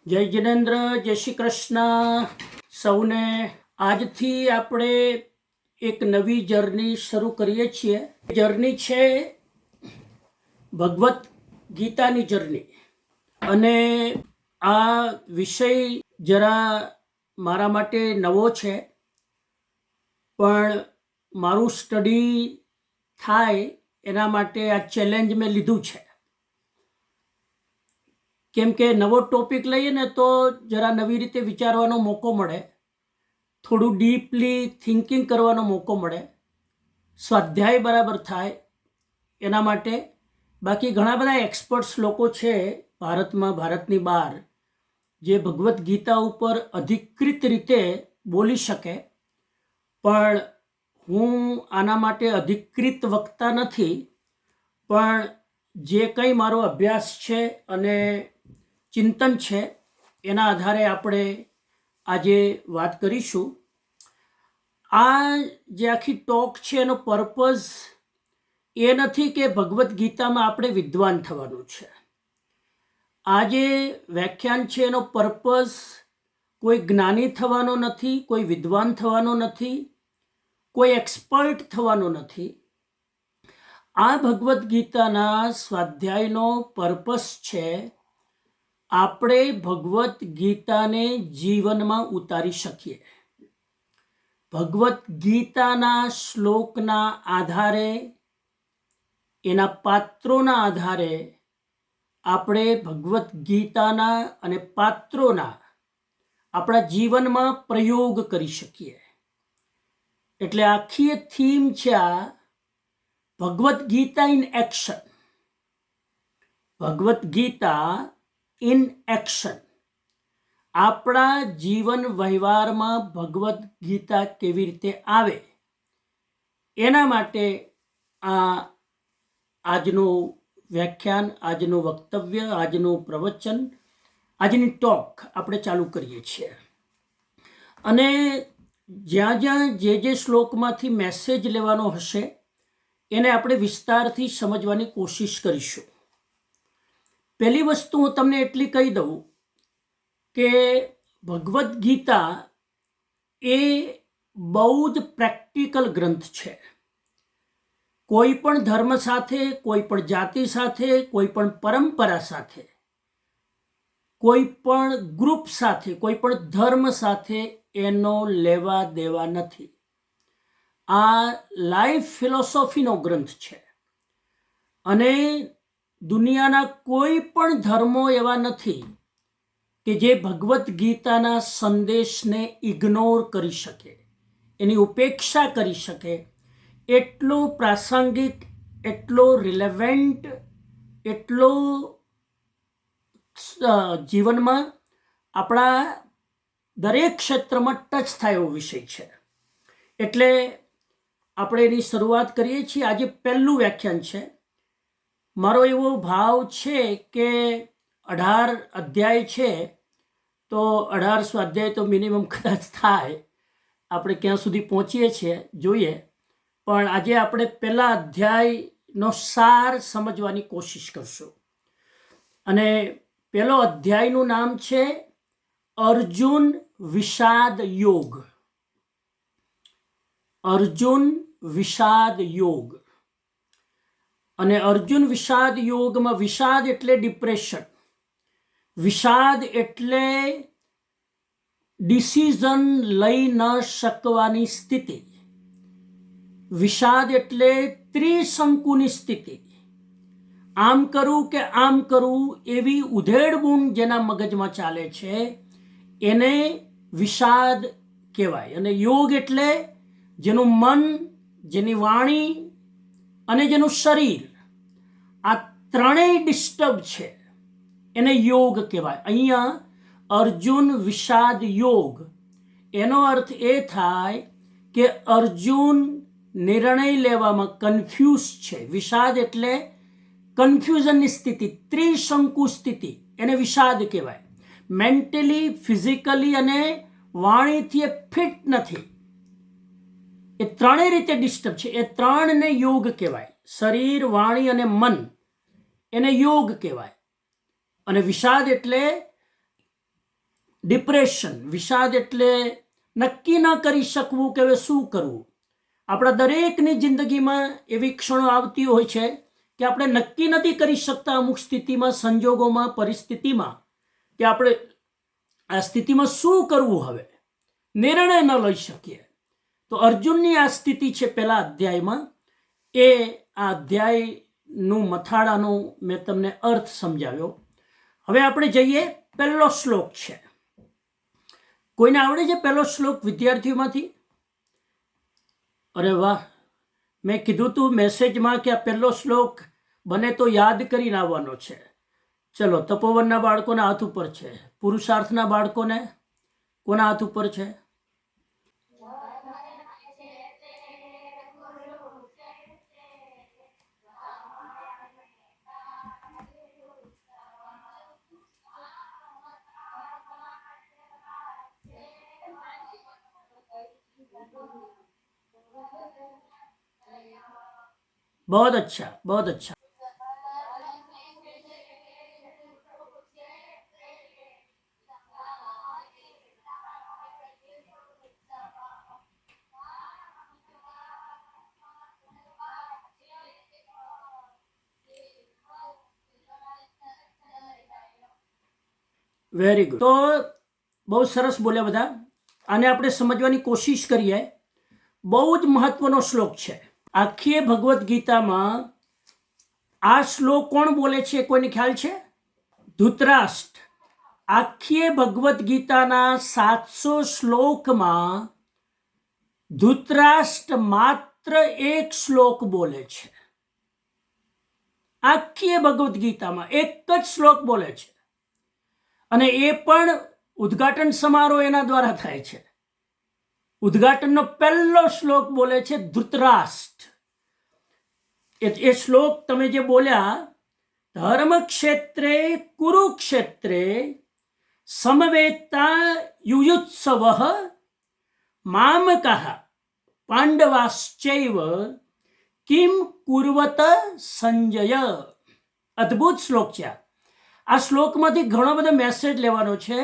જય જિનેન્દ્ર, જય શ્રી કૃષ્ણ સૌને। આજથી આપણે એક નવી જર્ની શરૂ કરીએ છીએ। જર્ની છે ભગવદ્ ગીતાની જર્ની। અને આ વિષય જરા મારા માટે નવો છે, પણ મારું સ્ટડી થાય એના માટે આ ચેલેન્જ મેં લીધું છે। કેમ કે નવો ટોપિક લઈએ ને તો જરા નવી રીતે વિચારવાનો મોકો મળે, થોડું ડીપલી થિંકિંગ કરવાનો મોકો મળે, સ્વાધ્યાય બરાબર થાય એના માટે। બાકી ઘણા બધા એક્સપર્ટ્સ લોકો છે ભારતમાં, ભારતની બહાર, જે ભગવદ્ ગીતા ઉપર અધિકૃત રીતે બોલી શકે, પણ હું આના માટે અધિકૃત વક્તા નથી। પણ જે કંઈ મારો અભ્યાસ છે અને ચિંતન છે એના આધારે આપણે આજે વાત કરીશું। આ જે આખી ટોક છે એનો પર્પઝ એ નથી કે ભગવદ્ ગીતામાં આપણે વિદ્વાન થવાનું છે। આ જે વ્યાખ્યાન છે એનો પર્પઝ કોઈ જ્ઞાની થવાનો નથી, કોઈ વિદ્વાન થવાનો નથી, કોઈ એક્સપર્ટ થવાનો નથી। આ ભગવદ્ ગીતાના સ્વાધ્યાયનો પર્પઝ છે આપણે ભગવદ્ ગીતાને જીવનમાં ઉતારી શકીએ। ભગવદ્ ગીતાના શ્લોકના આધારે, એના પાત્રોના આધારે આપણે ભગવદ્ ગીતાના અને પાત્રોના આપણા જીવનમાં પ્રયોગ કરી શકીએ। એટલે આખી થીમ છે આ Bhagavad Gita in action. Bhagavad Gita in action, આપણા જીવન વ્યવહારમાં ભગવદ્ ગીતા કેવી રીતે આવે એના માટે આ આજનું વ્યાખ્યાન, આજનું વક્તવ્ય, આજનું પ્રવચન, આજની ટોક આપણે ચાલુ કરીએ છીએ। અને જ્યાં જ્યાં જે શ્લોકમાંથી મેસેજ લેવાનો હશે એને આપણે વિસ્તારથી સમજવાની કોશિશ કરીશું। પહેલી વસ્તુ હું તમને એટલી કહી દઉં કે ભગવદ્ ગીતા એ બહુ જ પ્રેક્ટિકલ ગ્રંથ છે। કોઈ પણ ધર્મ સાથે, કોઈ પણ જાતિ સાથે, કોઈ પણ પરંપરા સાથે, કોઈ પણ ગ્રુપ સાથે, કોઈ પણ ધર્મ સાથે એનો લેવા દેવા નથી। આ લાઈફ ફિલોસોફીનો ગ્રંથ છે અને દુનિયાના કોઈ પણ ધર્મો એવા નથી કે જે ભગવદ્ ગીતાના સંદેશને ઇગ્નોર કરી શકે, એની ઉપેક્ષા કરી શકે। એટલો પ્રાસંગિક, એટલો રિલેવન્ટ, એટલો જીવનમાં આપણા દરેક ક્ષેત્રમાં ટચ થાય એવો વિષય છે। એટલે આપણે એની શરૂઆત કરીએ છીએ। આજે પહેલું વ્યાખ્યાન છે। મારો એવો ભાવ છે કે 18 અધ્યાય છે, તો 18 સ્વાધ્યાય તો મિનિમમ કદાચ થાય। આપણે ક્યાં સુધી પહોંચીએ છીએ જોઈએ, પણ આજે આપણે પહેલા અધ્યાયનો સાર સમજવાની કોશિશ કરશું। અને પહેલો અધ્યાયનું નામ છે અર્જુન વિષાદ યોગ। અર્જુન વિષાદ યોગ। અને અર્જુન વિષાદ યોગમાં વિષાદ એટલે ડિપ્રેશન, વિષાદ એટલે ડિસિઝન લઈ ન શકવાની સ્થિતિ, વિષાદ એટલે ત્રિશંકુની સ્થિતિ। આમ કરું કે આમ કરું એવી ઉધેડબૂન જેના મગજમાં ચાલે છે એને વિષાદ કહેવાય। અને યોગ એટલે જેનું મન, જેની વાણી અને જેનું શરીર, આ ત્રણેય ડિસ્ટર્બ છે એને યોગ કહેવાય। અહીંયા અર્જુન વિષાદ યોગ, એનો અર્થ એ થાય કે અર્જુન નિર્ણય લેવામાં કન્ફ્યુઝ છે। વિષાદ એટલે કન્ફ્યુઝનની સ્થિતિ, ત્રિશંકુ સ્થિતિ, એને વિષાદ કહેવાય। મેન્ટલી, ફિઝિકલી અને વાણીથી એ ફિટ નથી, એ ત્રણેય રીતે ડિસ્ટર્બ છે। એ ત્રણને યોગ કહેવાય। શરીર, વાણી અને મન, એને યોગ કહેવાય। અને વિષાદ એટલે ડિપ્રેશન, વિષાદ એટલે નક્કી ન કરી શકવું કે હવે શું કરવું. આપણા દરેકની જિંદગીમાં એવી ક્ષણો આવતી હોય છે કે આપણે નક્કી નથી કરી શકતા અમુક સ્થિતિમાં, સંજોગોમાં, પરિસ્થિતિમાં, કે આપણે આ સ્થિતિમાં શું કરવું, હવે નિર્ણય ન લઈ શકીએ. તો અર્જુનની આ સ્થિતિ છે પહેલા અધ્યાયમાં. એ આ અધ્યાયનું મથાળાનું મેં તમને અર્થ સમજાવ્યો. હવે આપણે જઈએ, પહેલો શ્લોક છે. કોઈને આવડે છે પહેલો શ્લોક વિદ્યાર્થીઓમાંથી? અરે વાહ, મેં કીધું તું મેસેજમાં કે આ પહેલો શ્લોક બને તો યાદ કરીને આવવાનો છે. ચલો, તપોવનના બાળકોના હાથ ઉપર છે. પુરુષાર્થના બાળકોને કોના હાથ ઉપર છે? बहुत अच्छा, बहुत अच्छा. Very good. તો બહુ સરસ બોલ્યા બધા. આને આપણે સમજવાની કોશિશ કરીએ. બહુ જ મહત્વનો શ્લોક છે. આખી ભગવદ્ ગીતામાં આ શ્લોક કોણ બોલે છે, કોઈને ખ્યાલ છે? ધૃતરાષ્ટ્ર. આખી ભગવદ્ ગીતાના 700 શ્લોકમાં ધૃતરાષ્ટ્ર માત્ર એક શ્લોક બોલે છે. આખી ભગવદ્ ગીતામાં એક જ શ્લોક બોલે છે, અને એ પણ ઉદ્ઘાટન સમારોહ એના દ્વારા થાય છે. ઉદ્ઘાટનનો પહેલો શ્લોક બોલે છે ધૃતરાષ્ટ્ર. એ શ્લોક તમે જે બોલ્યા, ધર્મ ક્ષેત્રે કુરુક્ષેત્રે સમવેતા યુયુત્સવ મામકઃ પાંડવાશ્ચૈવ કિમ કુર્વત સંજય. અદ્ભુત શ્લોક છે. આ શ્લોકમાંથી ઘણો બધો મેસેજ લેવાનો છે.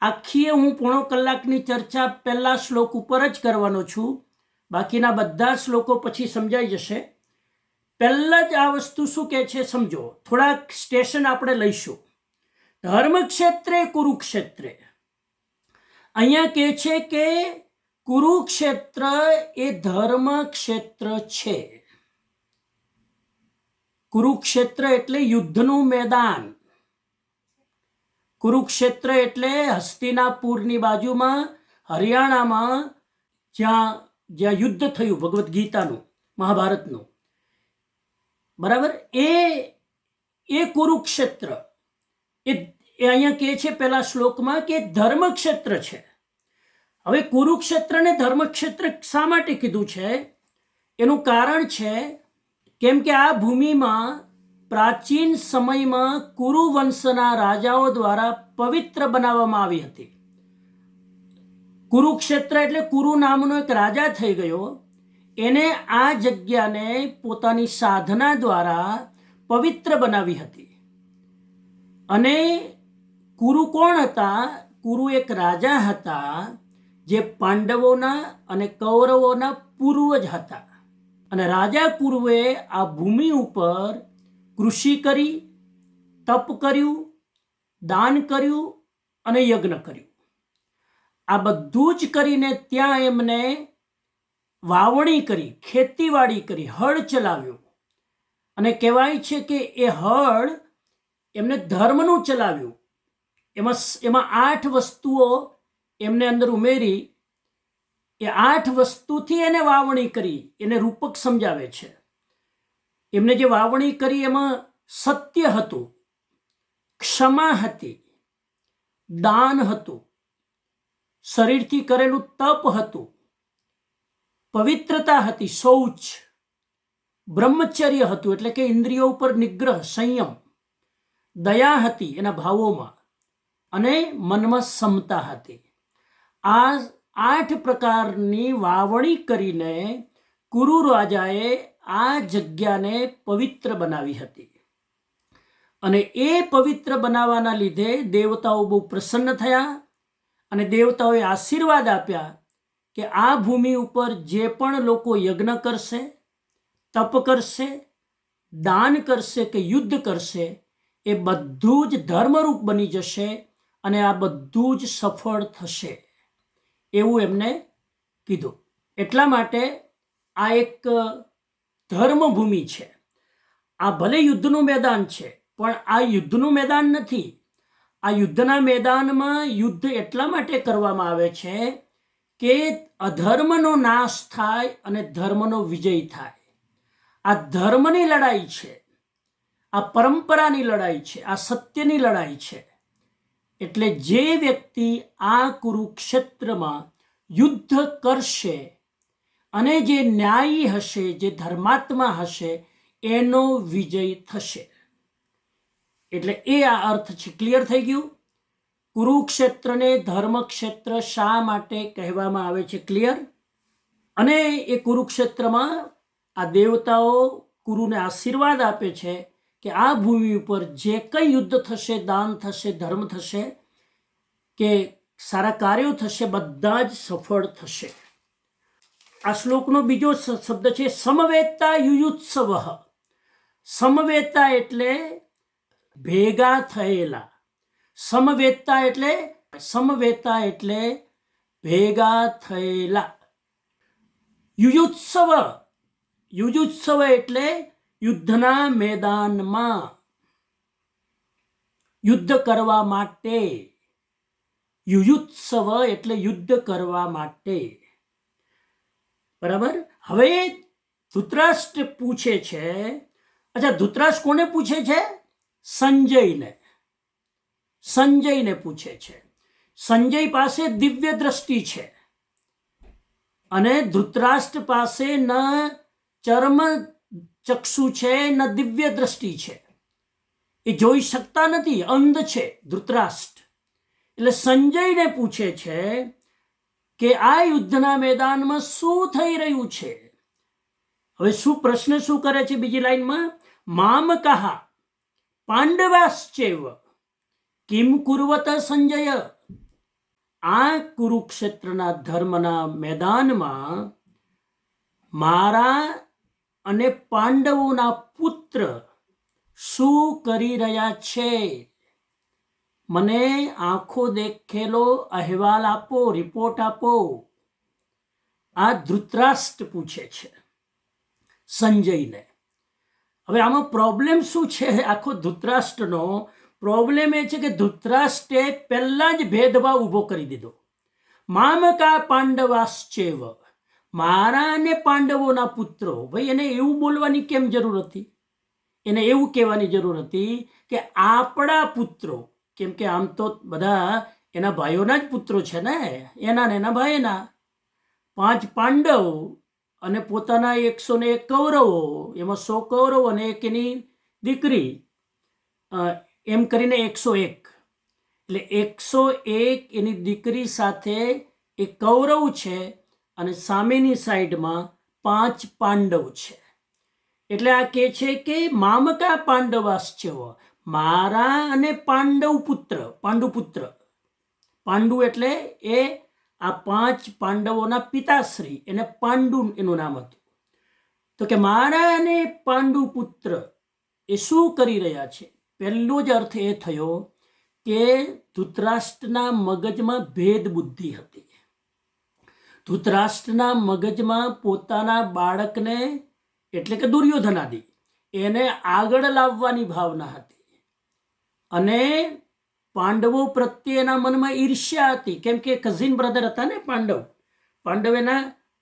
આખી હું પોણો કલાકની ચર્ચા પહેલા શ્લોક ઉપર જ કરવાનો છું. બાકીના બધા શ્લોકો પછી સમજાઈ જશે. પહેલા જ આ વસ્તુ શું કહે છે સમજો. થોડાક સ્ટેશન આપણે લઈશું. ધર્મક્ષેત્રે કુરુક્ષેત્રે, અહીંયા કહે છે કે કુરુક્ષેત્ર એ ધર્મ ક્ષેત્ર છે. કુરુક્ષેત્ર એટલે યુદ્ધનું મેદાન. કુરુક્ષેત્ર એટલે હસ્તિનાપુરની બાજુમાં હરિયાણામાં જ્યાં યુદ્ધ થયું ભગવદ્ ગીતાનું, મહાભારતનું, બરાબર, એ કુરુક્ષેત્ર એ અહીંયા કહે છે પહેલા શ્લોકમાં કે ધર્મક્ષેત્ર છે. હવે કુરુક્ષેત્રને ધર્મક્ષેત્ર શા માટે કીધું છે? એનું કારણ છે કેમ કે આ ભૂમિમાં પ્રાચીન સમયમાં કુરુ વંશના રાજાઓ દ્વારા પવિત્ર બનાવવામાં આવી હતી. કુરુક્ષેત્ર એટલે કુરુ નામનો એક રાજા થઈ ગયો. એને આ જગ્યાને પોતાની સાધના દ્વારા પવિત્ર બનાવી હતી. અને કુરુ કોણ હતા? કુરુ એક રાજા હતા જે પાંડવોના અને કૌરવોના પૂર્વજ હતા. અને રાજા કુરુએ આ ભૂમિ ઉપર કૃષિ કરી, તપ કર્યું, દાન કર્યું અને યજ્ઞ કર્યું. આ બધું જ કરીને ત્યાં એમને વાવણી કરી, ખેતીવાડી કરી, હળ ચલાવ્યું. અને કહેવાય છે કે એ હળ એમને ધર્મનું ચલાવ્યું. એમાં 8 વસ્તુઓ એમને અંદર ઉમેરી. એ 8 વસ્તુથી એને વાવણી કરી. એને રૂપક સમજાવે છે. એમને જે વાવણી કરી એમાં સત્ય હતું, ક્ષમા હતી, દાન હતું, શરીરથી કરેલું તપ હતું, પવિત્રતા હતી, શૌચ, બ્રહ્મચર્ય હતું એટલે કે ઇન્દ્રિયો ઉપર નિગ્રહ, સંયમ, દયા હતી એના ભાવોમાં, અને મનમાં સમતા હતી. આ 8 પ્રકારની વાવણી કરીને કુરુ રાજાએ આ જગ્યાને પવિત્ર બનાવી હતી. અને એ પવિત્ર બનાવવાના લીધે દેવતાઓ બહુ પ્રસન્ન થયા. અને દેવતાઓએ આશીર્વાદ આપ્યા કે આ ભૂમિ ઉપર જે પણ લોકો યજ્ઞ કરશે, તપ કરશે, દાન કરશે કે યુદ્ધ કરશે, એ બધું જ ધર્મરૂપ બની જશે અને આ બધું જ સફળ થશે, એવું એમને કીધું. એટલા માટે આ એક ધર્મભૂમિ છે. આ ભલે યુદ્ધનું મેદાન છે, પણ આ યુદ્ધનું મેદાન નથી. આ યુદ્ધના મેદાનમાં યુદ્ધ એટલા માટે કરવામાં આવે છે કે અધર્મનો નાશ થાય અને ધર્મનો વિજય થાય. આ ધર્મની લડાઈ છે, આ પરંપરાની લડાઈ છે, આ સત્યની લડાઈ છે. એટલે જે વ્યક્તિ આ કુરુક્ષેત્રમાં યુદ્ધ કરશે અને જે ન્યાયી હશે, જે ધર્માત્મા હશે, એનો વિજય થશે. એટલે એ આ અર્થ છે. ક્લિયર થઈ ગયું? કુરુક્ષેત્રને ધર્મક્ષેત્ર શા માટે કહેવામાં આવે છે? ક્લિયર? અને એ કુરુક્ષેત્રમાં આ દેવતાઓ કુરુને આશીર્વાદ આપે છે કે આ ભૂમિ ઉપર જે કંઈ યુદ્ધ થશે, દાન થશે, ધર્મ થશે કે સારા કાર્યો થશે, બધા જ સફળ થશે. આ શ્લોકનો બીજો શબ્દ છે સમવેતા યુયુત્સવ. સમવેતા એટલે ભેગા થયેલા. સમવેતા એટલે ભેગા થયેલા. યુયુત્સવ એટલે યુદ્ધના મેદાનમાં યુદ્ધ કરવા માટે. યુયુત્સવ એટલે યુદ્ધ કરવા માટે. બરાબર? હવે ધૃતરાષ્ટ્ર પૂછે છે, અચ્છા, ધૃતરાષ્ટ્ર કોને પૂછે છે? સંજયને પૂછે છે. સંજય પાસે દિવ્ય દ્રષ્ટિ છે અને ધૃતરાષ્ટ્ર પાસે ન ચર્મ ચક્ષુ છે ન દિવ્ય દ્રષ્ટિ છે. એ જોઈ શકતા નથી, અંધ છે ધૃતરાષ્ટ્ર. એટલે સંજયને પૂછે છે કે આ યુદ્ધના મેદાનમાં શું થઈ રહ્યું છે. હવે પ્રશ્ન શું કરે છે બીજી લાઈનમાં? મામ કહા પાંડવાશ્ચૈવ કિમ કુર્વત સંજય. આ કુરુક્ષેત્રના ધર્મના મેદાનમાં મારા અને પાંડવોના પુત્ર શું કરી રહ્યા છે? મને આંખો દેખેલો અહેવાલ આપો, રિપોર્ટ આપો. આ ધૃતરાષ્ટ્ર પૂછે છે સંજયને. હવે આમાં પ્રોબ્લેમ શું છે? આખો ધૃતરાષ્ટ્રનો પ્રોબ્લેમ એ છે કે ધૃતરાષ્ટ્રે પહેલા જ ભેદભાવ ઊભો કરી દીધો. મામકા પાંડવાશ્ચૈવ, મારા અને પાંડવોના પુત્રો. ભાઈ, એને એવું બોલવાની કેમ જરૂર હતી? એને એવું કહેવાની જરૂર હતી કે આપણા પુત્રો. કેમ કે આમ તો બધા એના ભાઈઓના જ પુત્રો છે ને, એના ને એના ભાઈના. 5 પાંડવ અને પોતાના 101 કૌરવો, એમાં 100 કૌરવો અને એક એની દીકરી, એમ કરીને 101. એટલે 101 એની દીકરી સાથે એક કૌરવ છે અને સામેની સાઈડમાં 5 પાંડવ છે. એટલે આ કહે છે કે મામકા પાંડવાશ્ચૈવ, મારા અને પાંડુપુત્ર. પાંડુ એટલે એ આ 5 પાંડવોના પિતાશ્રી, એને પાંડુ એનું નામ હતું. તો કે મારા અને પાંડુપુત્ર એ શું કરી રહ્યા છે? પહેલો જ અર્થ એ થયો કે ધૃતરાષ્ટ્રના મગજમાં ભેદ બુદ્ધિ હતી. ધૃતરાષ્ટ્રના મગજમાં પોતાના બાળકને, એટલે કે દુર્યોધનાદિ, એને આગળ લાવવાની ભાવના હતી. અને પાંડવો પ્રત્યે એના મનમાં ઈર્ષ્યા હતી. કેમ કે કઝિન બ્રધર હતા ને પાંડવ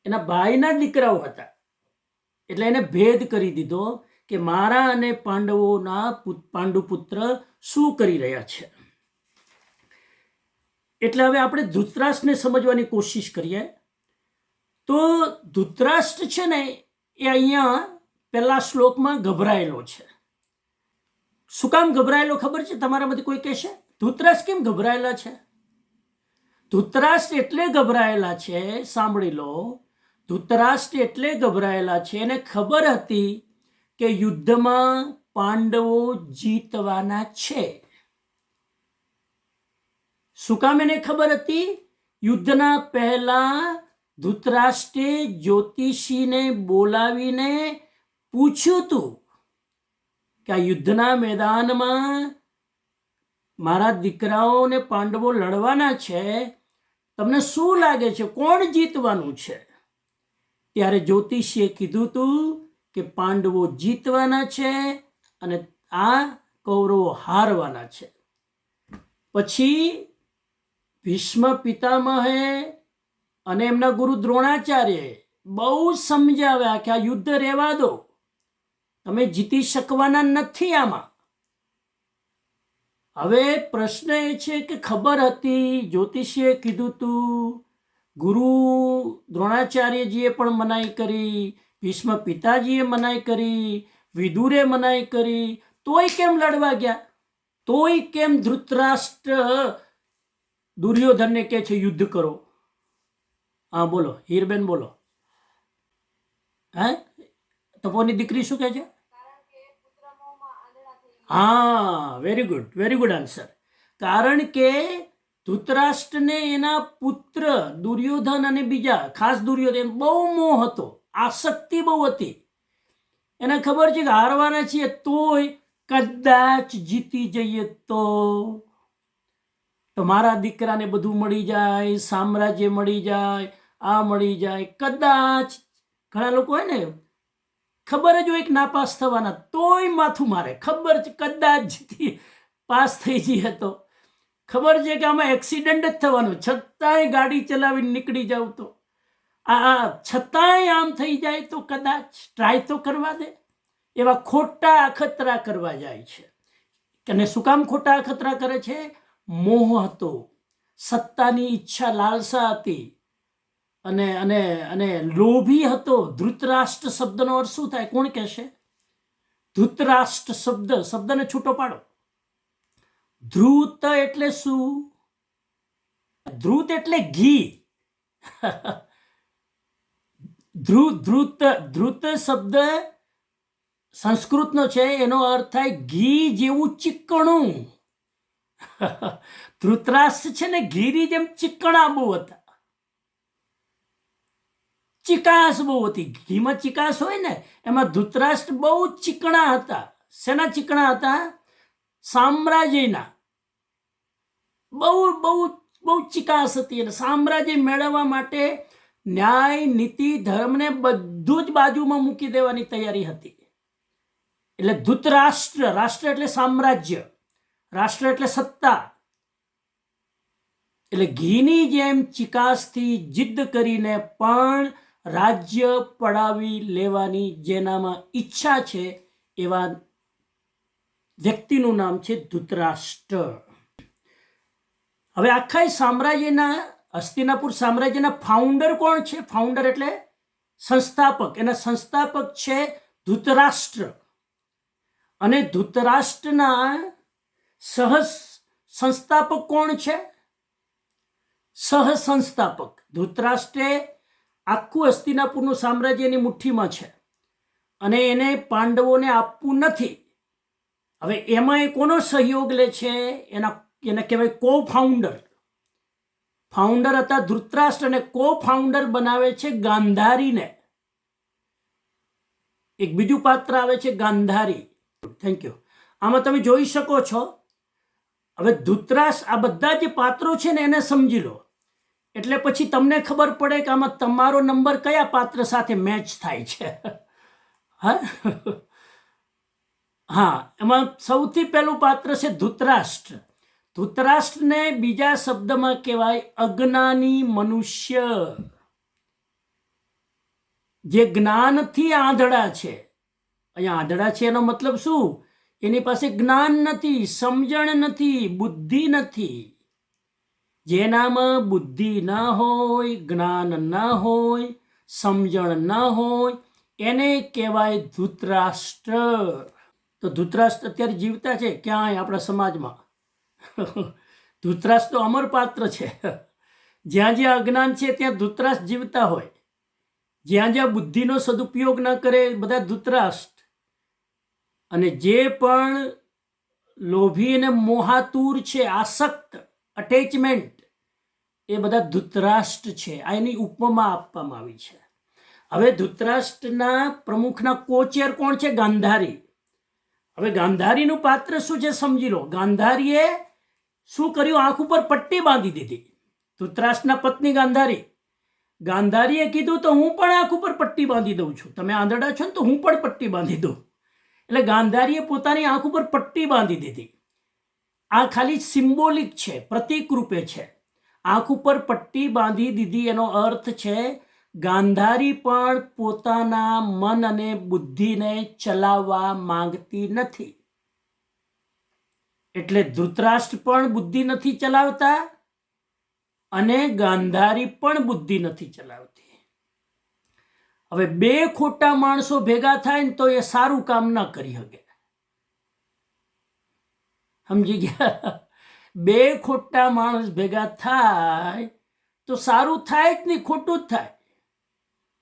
એના ભાઈના દીકરાઓ હતા. એટલે એને ભેદ કરી દીધો કે મારા અને પાંડુપુત્ર શું કરી રહ્યા છે. એટલે હવે આપણે ધૃતરાષ્ટ્રને સમજવાની કોશિશ કરીએ. તો ધૃતરાષ્ટ્ર છે ને, એ અહીંયા પહેલા શ્લોકમાં ગભરાયેલો છે. શું કામ ગભરાયેલો ખબર છે? તમારામાંથી કોઈ કહેશે? ધૃતરાષ્ટ્ર કેમ ગભરાયેલા છે? ધૃતરાષ્ટ્ર એટલે ગભરાયેલા છે, સાંભળી લો. ધૃતરાષ્ટ્ર એટલે ગભરાયેલા છે, એને ખબર હતી કે યુદ્ધમાં પાંડવો જીતવાના છે. શું કામ એને ખબર હતી? યુદ્ધના પહેલા ધૃતરાષ્ટ્રે જ્યોતિષીને બોલાવીને પૂછ્યું હતું કે આ યુદ્ધના મેદાનમાં મારા દીકરાઓને પાંડવો લડવાના છે, તમને શું લાગે છે કોણ જીતવાનું છે? ત્યારે જ્યોતિષીએ કીધું હતું કે પાંડવો જીતવાના છે અને આ કૌરવો હારવાના છે. પછી ભીષ્મ પિતામહે અને એમના ગુરુ દ્રોણાચાર્યએ બહુ સમજાવ્યા કે આ યુદ્ધ રહેવા દો, તમે જીતી શકવાના નથી આમાં. હવે પ્રશ્ન એ છે કે ખબર હતી, જ્યોતિષીએ કીધું તું, ગુરુ દ્રોણાચાર્યજીએ પણ મનાઈ કરી, ભીષ્મ પિતાજીએ મનાઈ કરી, વિદુરે મનાઈ કરી, તોય કેમ લડવા ગયા? તોય કેમ ધૃતરાષ્ટ્ર દુર્યોધનને કહે છે યુદ્ધ કરો? હા બોલો હીરબેન, બોલો. હે તપોની દીકરી શું કહે છે? હા, વેરી ગુડ આન્સર. કારણ કે ધૃતરાષ્ટ્રને એના પુત્ર દુર્યોધન અને બીજા ખાસ દુર્યોધન બહુ મોહ હતો, આસક્તિ બહુ હતી. એને ખબર છે કે હારવાના છીએ, તોય કદાચ જીતી જઈએ તો મારા દીકરાને બધું મળી જાય, સામ્રાજ્ય મળી જાય, આ મળી જાય. કદાચ ઘણા લોકો હોય ને, ખબર જ હોય કે નાપાસ થવાના, તોય માથું મારે. ખબર છે કદાચ જીતી પાસ થઈ જઈએ તો, ખબર છે કે આમાં એક્સિડન્ટ જ થવાનો, છતાંય ગાડી ચલાવીને નીકળી જાવ તો, છતાંય આમ થઈ જાય તો કદાચ ટ્રાય તો કરવા દે. એવા ખોટા અખતરા કરવા જાય છે. અને શું કામ ખોટા અખતરા કરે છે? મોહ હતો, સત્તાની ઈચ્છા, લાલસા હતી, અને અને અને લોભી હતો. ધૃતરાષ્ટ્ર શબ્દનો અર્થ શું થાય? કોણ કહેશે? ધૃતરાષ્ટ્ર શબ્દને છૂટો પાડો. ધ્રુત એટલે શું? ધ્રુત એટલે ઘી. ધ્રુત શબ્દ સંસ્કૃતનો છે, એનો અર્થ થાય ઘી જેવું ચીકણું. ધૃતરાષ્ટ્ર છે ને ઘીની જેમ ચીકણા બહુ હતા, ચિકાસ બહુ હતી. ઘીમાં ચિકાસ હોય ને, એમાં ધૃતરાષ્ટ્ર બહુ ચીકણા હતા. શેના ચીકણા હતા? સામ્રાજ્યના. બહુ બહુ બહુ ચિકાસ હતી. અને સામ્રાજ્ય મેળવવા માટે ન્યાય, નીતિ, ધર્મને બધું જ બાજુમાં મૂકી દેવાની તૈયારી હતી. એટલે ધૃતરાષ્ટ્ર, રાષ્ટ્ર એટલે સામ્રાજ્ય, રાષ્ટ્ર એટલે સત્તા. એટલે ઘીની જેમ ચિકાસથી જિદ્દ કરીને પણ રાજ્ય પડાવી લેવાની જેનામાં ઈચ્છા છે, એવા વ્યક્તિનું નામ છે ધૃતરાષ્ટ્ર. હવે આખા સામ્રાજ્યના, હસ્તિનાપુર સામ્રાજ્યના ફાઉન્ડર કોણ છે? ફાઉન્ડર એટલે સંસ્થાપક. એના સંસ્થાપક છે ધૃતરાષ્ટ્ર. અને ધૃતરાષ્ટ્રના સહ સંસ્થાપક કોણ છે? સહ સંસ્થાપક. ધૃતરાષ્ટ્રે આખું હસ્તિનાપુરનું સામ્રાજ્ય એની મુઠ્ઠીમાં છે અને એને પાંડવોને આપવું નથી. હવે એમાં એ કોનો સહયોગ લે છે? એને કહેવાય કો ફાઉન્ડર. ફાઉન્ડર હતા ધૃતરાષ્ટ્ર અને કો ફાઉન્ડર બનાવે છે ગાંધારીને. એક બીજું પાત્ર આવે છે ગાંધારી. Thank you. આમાં તમે જોઈ શકો છો. હવે ધૃતરાષ્ટ્ર, આ બધા જે પાત્રો છે ને એને સમજી લો, એટલે પછી તમને ખબર પડે કે આમાં તમારો નંબર કયા પાત્ર સાથે મેચ થાય છે. હા, એમાં સૌથી પહેલું પાત્ર છે ધૃતરાષ્ટ્ર. ધૃતરાષ્ટ્રને બીજા શબ્દમાં કહેવાય અજ્ઞાની મનુષ્ય. જે જ્ઞાનથી આંધળા છે. અહીંયા આંધળા છે એનો મતલબ શું? એની પાસે જ્ઞાન નથી, સમજણ નથી, બુદ્ધિ નથી. જેનામાં બુદ્ધિ ના હોય, જ્ઞાન ના હોય, સમજણ ના હોય, એને કહેવાય ધૃતરાષ્ટ્ર. તો ધૃતરાષ્ટ્ર અત્યારે જીવતા છે ક્યાંય આપણા સમાજમાં? ધૃતરાષ્ટ્ર તો અમર પાત્ર છે. જ્યાં જ્યાં અજ્ઞાન છે ત્યાં ધૃતરાષ્ટ્ર જીવતા હોય. જ્યાં જ્યાં બુદ્ધિનો સદુપયોગ ન કરે બધા ધૃતરાષ્ટ્ર. અને જે પણ લોભી અને મોહાતુર છે, આસક્ત, અટેચમેન્ટ, એ બધા ધૃતરાષ્ટ્ર છે. આ એની ઉપમા આપવામાં આવી છે. હવે ધૃતરાષ્ટ્રના પ્રમુખના કોચેર કોણ છે? ગાંધારી. હવે ગાંધારીનું પાત્ર શું છે સમજી લો. ગાંધારીએ શું કર્યું? આંખ ઉપર પટ્ટી બાંધી દીધી. ધૃતરાષ્ટ્રના પત્ની ગાંધારી. ગાંધારીએ કીધું તો હું પણ આંખ ઉપર પટ્ટી બાંધી દઉં છું. તમે આંધળા છો ને તો હું પણ પટ્ટી બાંધી દઉં. એટલે ગાંધારીએ પોતાની આંખ ઉપર પટ્ટી બાંધી દીધી. આ ખાલી સિમ્બોલિક છે, પ્રતીક રૂપે છે. આંખ ઉપર પટ્ટી બાંધી દીધી એનો અર્થ છે ગાંધારી પણ પોતાના મન અને બુદ્ધિને ચલાવવા માંગતી નથી. એટલે ધૃતરાષ્ટ્ર પણ બુદ્ધિ નથી ચલાવતા અને ગાંધારી પણ બુદ્ધિ નથી ચલાવતી. હવે બે ખોટા માણસો ભેગા થાય ને તો એ સારું કામ ન કરી શકે. સમજી ગયા? બે ખોટા માણસ ભેગા થાય તો સારું થાય જ નહીં, ખોટું જ થાય.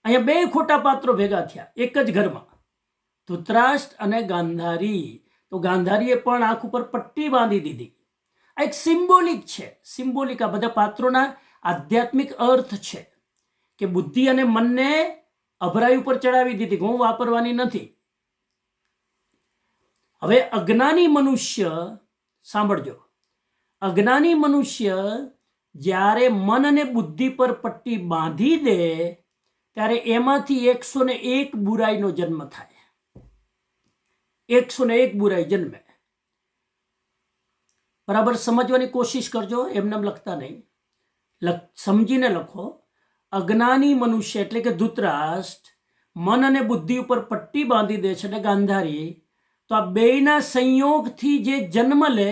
અહીંયા બે ખોટા પાત્રો ભેગા થયા એક જ ઘરમાં, ધૃતરાષ્ટ્ર અને ગાંધારી. તો ગાંધારીએ પણ આંખ ઉપર પટ્ટી બાંધી દીધી. આ એક સિમ્બોલિક છે. સિમ્બોલિક આ બધા પાત્રોના આધ્યાત્મિક અર્થ છે કે બુદ્ધિ અને મનને અભરાઈ ઉપર ચડાવી દીધી, હું વાપરવાની નથી. હવે અજ્ઞાની મનુષ્ય, સાંભળજો, અજ્ઞાની મનુષ્ય જ્યારે મન અને બુદ્ધિ પર પટ્ટી બાંધી દે ત્યારે એમાંથી 101 બુરાઈનો જન્મ થાય. 101 બુરાઈ જન્મે. બરાબર સમજવાની કોશિશ કરજો, એમને લખતા નહીં, સમજીને લખો. અજ્ઞાની મનુષ્ય એટલે કે ધૃતરાષ્ટ્ર મન અને બુદ્ધિ ઉપર પટ્ટી બાંધી દે છે એટલે ગાંધારી. તો આ બેયના સંયોગથી જે જન્મ લે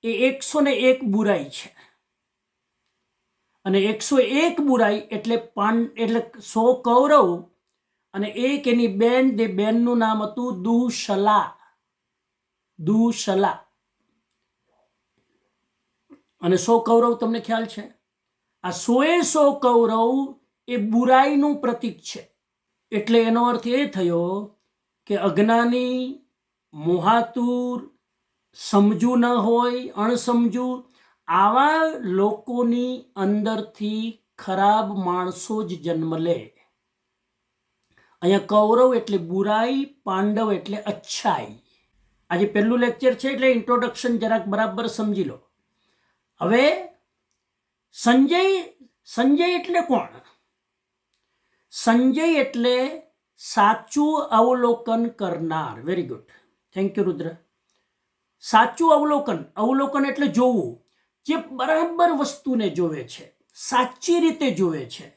એ 101 બુરાઈ છે. અને 101 બુરાઈ એટલે 100 કૌરવ અને એક એની બેન. તે બેનનું નામ હતું દુશલા. દુશલા. અને 100 કૌરવ તમને ખ્યાલ છે. આ 100 કૌરવ એ બુરાઈનું પ્રતીક છે. એટલે એનો અર્થ એ થયો કે અજ્ઞાની, મોહાતુર, સમજુ ન હોય, અણસમજુ, આવા લોકોની અંદરથી ખરાબ માણસો જ જન્મ લે. અહીંયા કૌરવ એટલે બુરાઈ, પાંડવ એટલે અચ્છાઈ. આજે પહેલું લેક્ચર છે એટલે ઇન્ટ્રોડક્શન જરાક બરાબર સમજી લો. હવે સંજય એટલે કોણ? સંજય એટલે સાચું અવલોકન કરનાર. વેરી ગુડ, થેન્ક યુ રુદ્ર. સાચું અવલોકન. અવલોકન એટલે જોવું, જે બરાબર વસ્તુને જોવે છે, સાચી રીતે જોવે છે,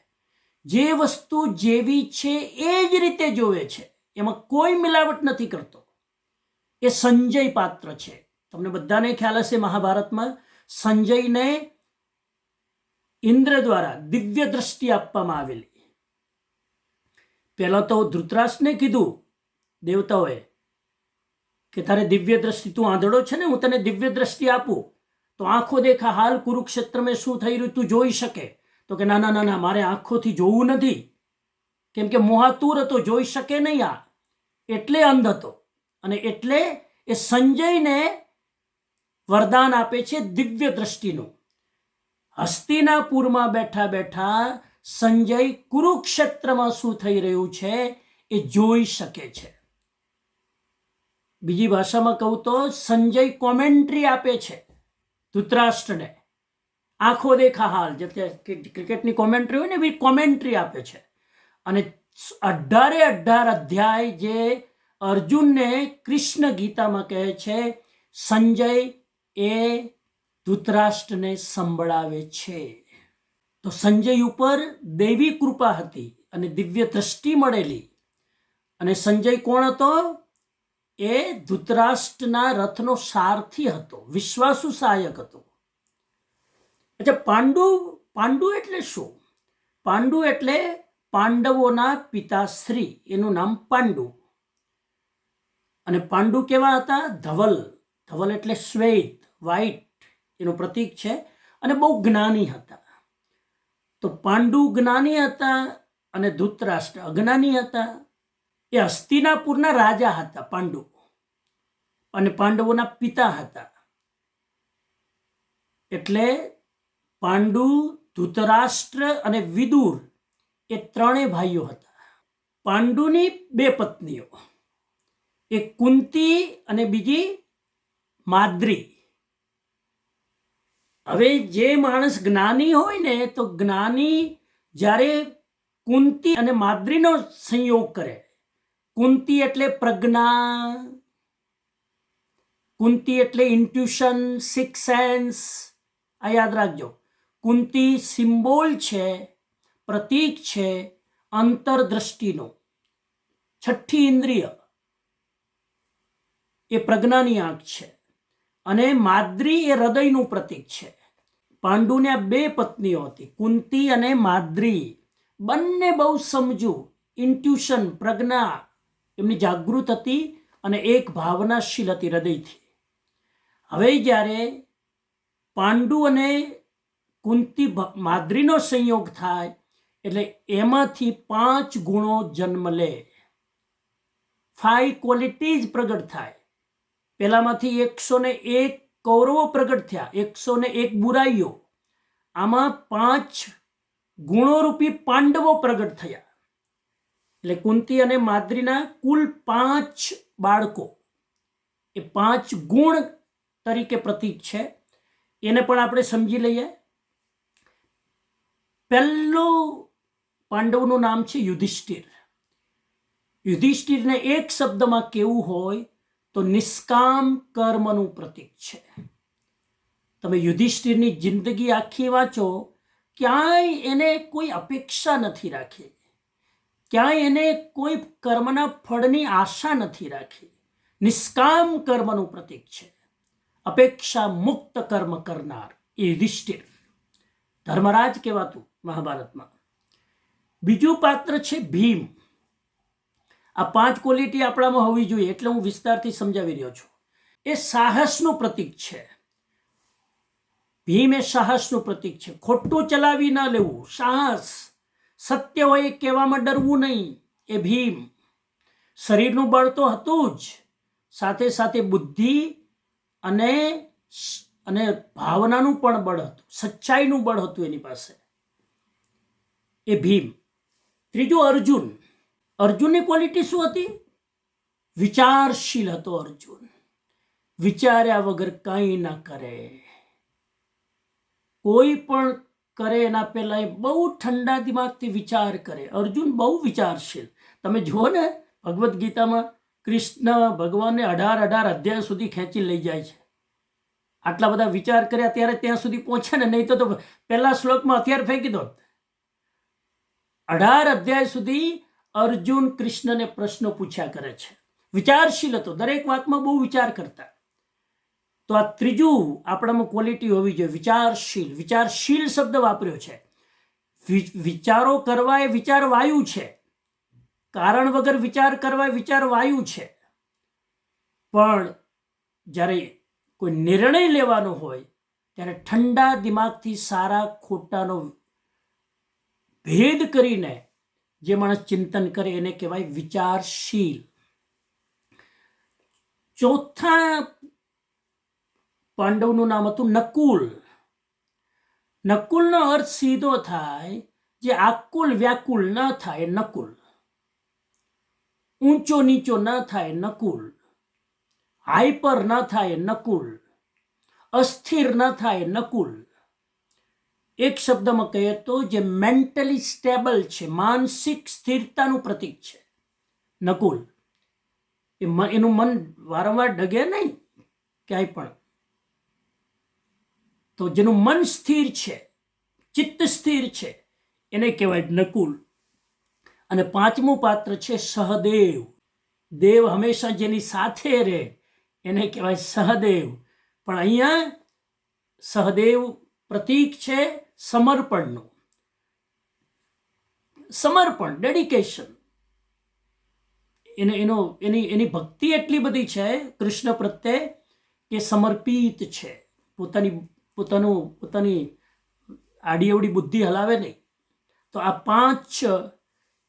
જે વસ્તુ જેવી છે એ જ રીતે જોવે છે, એમાં કોઈ મિલાવટ નથી કરતો. એ સંજય પાત્ર છે. તમને બધાને ખ્યાલ હશે મહાભારતમાં સંજયને ઇન્દ્ર દ્વારા દિવ્ય દ્રષ્ટિ આપવામાં આવેલી. પહેલા તો ધૃતરાષ્ટ્રને કીધું દેવતાઓએ કે તારે દિવ્ય દ્રષ્ટિ, તું આંધળો છે ને, હું તને દિવ્ય દ્રષ્ટિ આપું તો આંખો દેખા હાલ કુરુક્ષેત્રમાં શું થઈ રહ્યું તું જોઈ શકે. તો કે ના ના ના ના, મારે આંખોથી જોવું નથી, કેમ કે મોહાતુર હતો, જોઈ શકે નહીં. આ એટલે અંધ હતો. અને એટલે એ સંજયને વરદાન આપે છે દિવ્ય દ્રષ્ટિનું. હસ્તિનાપુરમાં બેઠા બેઠા સંજય કુરુક્ષેત્રમાં શું થઈ રહ્યું છે એ જોઈ શકે છે. બીજી ભાષામાં કહું તો સંજય કોમેન્ટ્રી આપે છે ધૃતરાષ્ટ્રને. આંખો દેખા હાલ, જે ક્રિકેટની કોમેન્ટ્રી હોય ને એવી કોમેન્ટ્રી આપે છે. અને 18 અધ્યાય જે અર્જુનને કૃષ્ણ ગીતામાં કહે છે, સંજય એ ધૃતરાષ્ટ્રને સંભળાવે છે. તો સંજય ઉપર દૈવી કૃપા હતી અને દિવ્ય દ્રષ્ટિ મળેલી. અને સંજય કોણ હતો? એ ધૃતરાષ્ટ્રના રથનો સારથી હતો, વિશ્વાસુ સહાયક હતો. અચ્છા, પાંડુ એટલે શું? પાંડુ એટલે પાંડવોના પિતાશ્રી, એનું નામ પાંડુ. અને પાંડુ કેવા હતા? ધવલ. ધવલ એટલે શ્વેત, વ્હાઈટ, એનું પ્રતીક છે. અને બહુ જ્ઞાની હતા. તો પાંડુ જ્ઞાની હતા અને ધૃતરાષ્ટ્ર અજ્ઞાની હતા. એ હસ્તિનાપુરના રાજા હતા પાંડુ, અને પાંડવોના પિતા હતા. એટલે પાંડુ, ધૃતરાષ્ટ્ર અને વિદુર એ ત્રણેય ભાઈઓ હતા. પાંડુની બે પત્નીઓ, એક કુંતી અને બીજી માદ્રી. હવે જે માણસ જ્ઞાની હોય ને, તો જ્ઞાની જ્યારે કુંતી અને માદ્રીનો સંયોગ કરે, કુંતી એટલે પ્રજ્ઞા, કુંતી એટલે ઇન્ટ્યુશન, સિક્સ સેન્સ, આ યાદ રાખજો. કુંતી સિમ્બોલ છે, પ્રતીક છે અંતરદ્રષ્ટિનો. છઠ્ઠી ઇન્દ્રિય એ પ્રજ્ઞાની આંખ છે, અને માદ્રી એ હૃદયનું પ્રતીક છે. પાંડુને આ બે પત્નીઓ હતી, કુંતી અને માદ્રી. બંને બહુ સમજુ, ઇન્ટ્યુશન, પ્રજ્ઞા એમની જાગૃત હતી, અને એક ભાવનાશીલ હતી હૃદયથી. હવે જ્યારે પાંડુ અને કુંતી માદ્રીનો સંયોગ થાય, એટલે એમાંથી 5 ગુણો જન્મ લે, 5 ક્વોલિટીઝ પ્રગટ થાય. પેલામાંથી 101 કૌરવો પ્રગટ થયા, 101 બુરાઈઓ. આમાં 5 ગુણોરૂપી પાંડવો પ્રગટ થયા. એટલે કુંતી અને માદ્રીના કુલ 5 બાળકો, એ 5 ગુણ તરીકે પ્રતીક છે. એને પણ આપણે સમજી લઈએ. પહેલું પાંડવનું નામ છે યુધિષ્ઠિર. યુધિષ્ઠિરને એક શબ્દમાં કેવું હોય તો નિષ્કામ કર્મનું પ્રતીક છે. તમે યુધિષ્ઠિરની જિંદગી આખી વાંચો, ક્યાંય એને કોઈ અપેક્ષા નથી રાખી, ક્યાંય એને કોઈ કર્મના ફળની આશા નથી રાખી. નિષ્કામ કર્મનું પ્રતીક છે, અપેક્ષા મુક્ત કર્મ કરનાર એ યુધિષ્ઠિર, ધર્મરાજ કહેવાતું મહાભારતમાં. બીજું પાત્ર છે ભીમ. આ 5 ક્વોલિટી આપણામાં હોવી જોઈએ, એટલે હું વિસ્તારથી સમજાવી રહ્યો છું. એ સાહસનું પ્રતીક છે. ભીમ એ સાહસનું પ્રતીક છે. ખોટું ચલાવી ન લેવું, સાહસ. સત્ય હોય એ કહેવામાં ડરવું નહીં, એ ભીમ. શરીરનું બળ તો હતું જ, સાથે સાથે બુદ્ધિ અને ભાવનાનું પણ બળ હતું, સચ્ચાઈનું બળ હતું એની પાસે, એ ભીમ. ત્રીજું અર્જુન. અર્જુનની ક્વોલિટી શું હતી? વિચારશીલ હતો અર્જુન. વિચાર્યા વગર કંઈ ના કરે, કોઈ પણ કરે એના પહેલા એ બહુ ઠંડા દિમાગથી વિચાર કરે. અર્જુન બહુ વિચારશીલ. તમે જુઓ ને ભગવદ્ ગીતામાં કૃષ્ણ ભગવાનને 18 અધ્યાય સુધી ખેંચી લઈ જાય છે. આટલા બધા વિચાર કર્યા ત્યારે ત્યાં સુધી પહોંચે ને, નહીં તો પહેલા શ્લોકમાં હથિયાર ફેંકી દો. 18 અધ્યાય સુધી અર્જુન કૃષ્ણને પ્રશ્નો પૂછ્યા કરે છે. વિચારશીલ હતો, દરેક વાતમાં બહુ વિચાર કરતા. તો આ ત્રીજું આપણામાં ક્વોલિટી હોવી જોઈએ, વિચારશીલ. વિચારશીલ શબ્દ વાપર્યો છે. વિચારો કરવા એ વિચાર વાયુ છે, કારણ વગર વિચાર કરવા એ વિચાર વાયુ છે. પણ જ્યારે કોઈ નિર્ણય લેવાનો હોય ત્યારે ઠંડા દિમાગથી સારા ખોટાનો ભેદ કરીને જે માણસ ચિંતન કરે એને કહેવાય વિચારશીલ. ચોથા પાંડવનું નામ હતું નકુલ. નકુલનો અર્થ સીધો થાય જે આકુલ વ્યાકુલ ન થાય, નકુલ. ઊંચો નીચો ન થાય, નકુલ. હાઈપર ન થાય, નકુલ. અસ્થિર ન થાય, નકુલ. એક શબ્દમાં કહીએ તો જે મેન્ટલી સ્ટેબલ છે, માનસિક સ્થિરતાનું પ્રતીક છે નકુલ. એનું મન વારંવાર ડગે નહીં ક્યાંય પણ. તો જેનું મન સ્થિર છે, ચિત્ત સ્થિર છે, એને કહેવાય નકુલ. અને પાંચમું પાત્ર છે સહદેવ. દેવ હંમેશા જેની સાથે રહે એને કહેવાય સહદેવ. પણ અહીંયા સહદેવ પ્રતીક છે સમર્પણનું. સમર્પણ, ડેડિકેશન. એની ભક્તિ એટલી બધી છે કૃષ્ણ પ્રત્યે કે સમર્પિત છે. પોતાની આડી અવડી બુદ્ધિ હલાવે નહીં. તો આ 5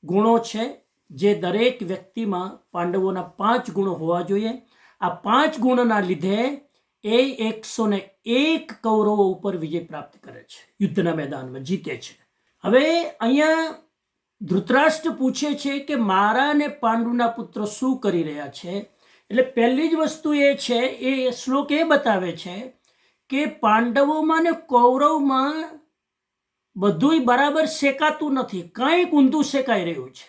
ગુણો છે જે દરેક વ્યક્તિમાં પાંડવોના 5 ગુણો હોવા જોઈએ. આ 5 ગુણોના લીધે એ 101 કૌરવો ઉપર વિજય પ્રાપ્ત કરે છે, યુદ્ધના મેદાનમાં જીતે છે. હવે અહીંયા ધૃતરાષ્ટ્ર પૂછે છે કે મારા અને પાંડુના પુત્રો શું કરી રહ્યા છે. એટલે પહેલી જ વસ્તુ એ છે, એ શ્લોક એ બતાવે છે કે પાંડવોમાં ને કૌરવમાં બધુંય બરાબર શેકાતું નથી, કંઈક ઊંધું શેકાઈ રહ્યું છે.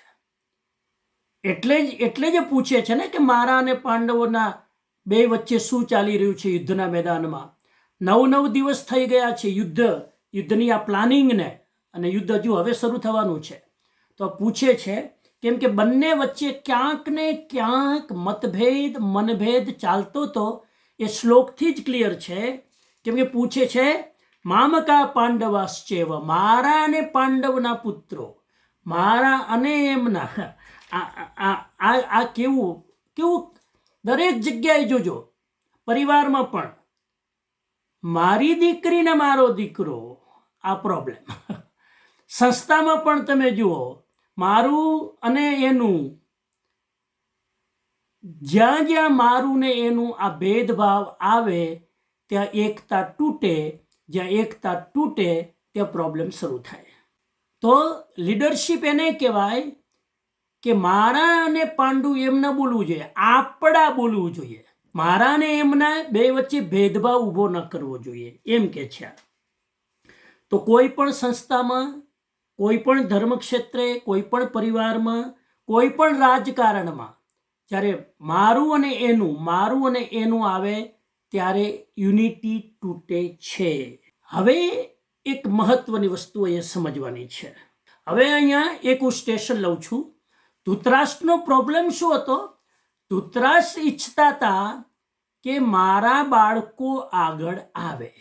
એટલે જ પૂછે છે ને કે મારા અને પાંડવોના બે વચ્ચે શું ચાલી રહ્યું છે યુદ્ધના મેદાનમાં. 9 દિવસ થઈ ગયા છે યુદ્ધની આ પ્લાનિંગને, અને યુદ્ધ હજુ હવે શરૂ થવાનું છે. તો પૂછે છે કેમ કે બંને વચ્ચે ક્યાંક ને ક્યાંક મનભેદ ચાલતો તો એ શ્લોકથી જ ક્લિયર છે. કેમ કે પૂછે છે મામકા પાંડવાશ્ચેવ, મારા અને પાંડવના પુત્રો, મારા અને એમના. આ કેવું દરેક જગ્યાએ જોજો, પરિવારમાં પણ મારી દીકરી ને મારો દીકરો, આ પ્રોબ્લેમ. સંસ્થામાં પણ તમે જુઓ, મારું અને એનું, જ્યાં જ્યાં મારું ને એનું આ ભેદભાવ આવે ત્યાં એકતા તૂટે, જ્યાં એકતા તૂટે ત્યાં પ્રોબ્લેમ શરૂ થાય. તો લીડરશિપ એને કહેવાય કે મારા અને પાંડુ એમ ન બોલવું જોઈએ, આપણા બોલવું જોઈએ. મારા ને એમના બે વચ્ચે ભેદભાવ ઊભો ન કરવો જોઈએ, એમ કે છે. તો કોઈ પણ સંસ્થામાં, કોઈ પણ ધર્મક્ષેત્રે, કોઈ પણ પરિવારમાં, કોઈ પણ રાજકારણમાં જ્યારે મારું અને એનું આવે ત્યારે યુનિટી તૂટે છે. હવે એક મહત્વની વસ્તુ એ સમજવાની છે. હવે અહીંયા એક હું સ્ટેશન લઉં છું. ધૃતરાષ્ટ્રનો પ્રોબ્લેમ શું હતો? ધૃતરાષ્ટ્ર ઈચ્છતા હતા કે મારા બાળકો આગળ આવે,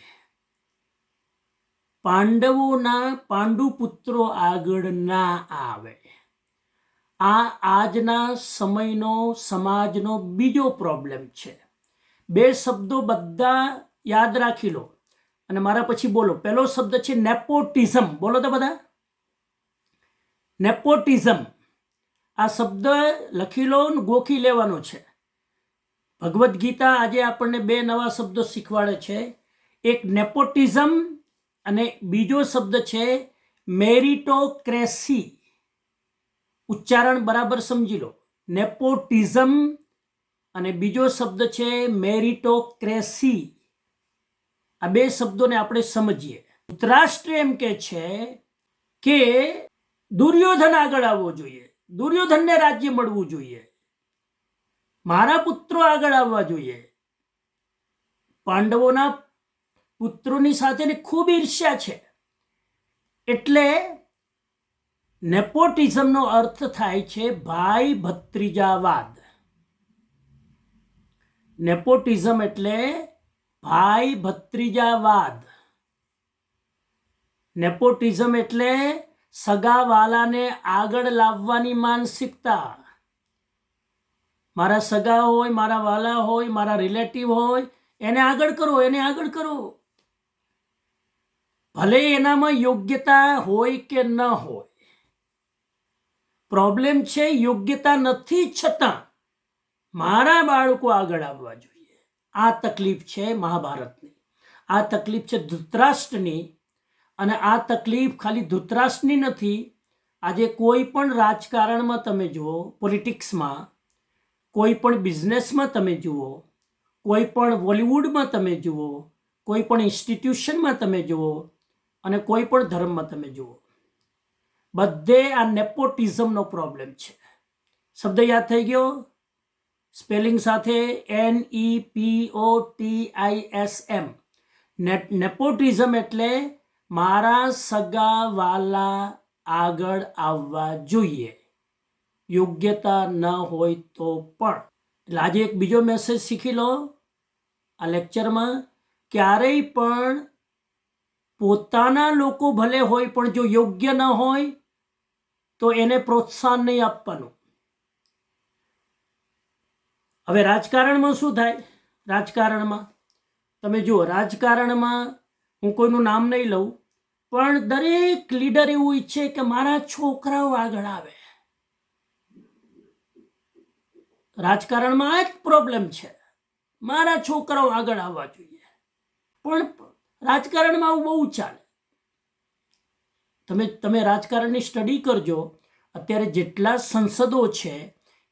પાંડુ પુત્રો આગળ ના આવે. આ આજના સમયનો, સમાજનો બીજો પ્રોબ્લેમ છે. બે શબ્દો બધા યાદ રાખી લો અને મારા પછી બોલો. પહેલો શબ્દ છે નેપોટિઝમ. બોલો તો બધા, નેપોટિઝમ. આ શબ્દ લખી લો, ગોખી લેવાનો છે. ભગવદ્ ગીતા આજે આપણને 2 નવા શબ્દો શીખવાડે છે. એક નેપોટિઝમ અને બીજો શબ્દ છે મેરિટોક્રેસી. ઉચ્ચારણ બરાબર સમજી લો. નેપોટિઝમ અને બીજો શબ્દ છે મેરિટોક્રેસી. આ 2 શબ્દોને આપણે સમજીએ. ધૃતરાષ્ટ્ર એમ કે છે કે દુર્યોધન આગળ આવવો જોઈએ, દુર્યોધનને રાજ્ય મળવું જોઈએ, મારા પુત્રો આગળ આવવા જોઈએ. પાંડવોના પુત્રોની સાથે ખૂબ ઈર્ષ્યા છે. એટલે નેપોટિઝમનો અર્થ થાય છે ભાઈ ભત્રીજાવાદ. નેપોટિઝમ એટલે ભાઈ ભત્રીજાવાદ. નેપોટિઝમ એટલે સગાવાલાને આગળ લાવવાની માનસિકતા. મારા સગા હોય, મારા વાલા હોય, મારા રિલેટિવ હોય, એને આગળ કરો, એને આગળ કરો. ભલે એનામાં યોગ્યતા હોય કે ન હોય. પ્રોબ્લેમ છે યોગ્યતા નથી છતાં મારા બાળકો આગળ આવવા જોઈએ. આ તકલીફ છે મહાભારતની, આ તકલીફ છે ધૃતરાષ્ટ્રની. અને આ તકલીફ ખાલી ધૃતરાષ્ટ્રની નથી. આજે કોઈ પણ રાજકારણમાં તમે જુઓ, પોલિટિક્સમાં, કોઈ પણ બિઝનેસમાં તમે જુઓ, કોઈ પણ બોલિવૂડમાં તમે જુઓ, કોઈ પણ ઇન્સ્ટિટ્યુશનમાં તમે જુઓ અને કોઈ પણ ધર્મમાં તમે જુઓ, બધે આ નેપોટિઝમનો પ્રોબ્લેમ છે. શબ્દ યાદ થઈ ગયો? સ્પેલિંગ સાથે NEPOTISM. નેપોટિઝમ એટલે મારા સગા વાલા આગળ આવવા જોઈએ, યોગ્યતા ન હોય તો પણ. એટલે આજે એક બીજો મેસેજ શીખી લો આ લેક્ચરમાં. ક્યારેય પણ પોતાના લોકો ભલે હોય પણ જો યોગ્ય ન હોય તો એને પ્રોત્સાહન નહીં આપવાનું. હવે રાજકારણમાં શું થાય? રાજકારણમાં તમે જુઓ, રાજકારણમાં હું કોઈનું નામ નહીં લઉં, પણ દરેક લીડર એવું ઈચ્છે કે મારા છોકરાઓ આગળ આવે. રાજકારણમાં આ જ પ્રોબ્લેમ છે. મારા છોકરાઓ આગળ આવવા જોઈએ. પણ રાજકારણમાં આવું બહુ ચાલે. તમે રાજકારણની સ્ટડી કરજો. અત્યારે જેટલા સંસદો છે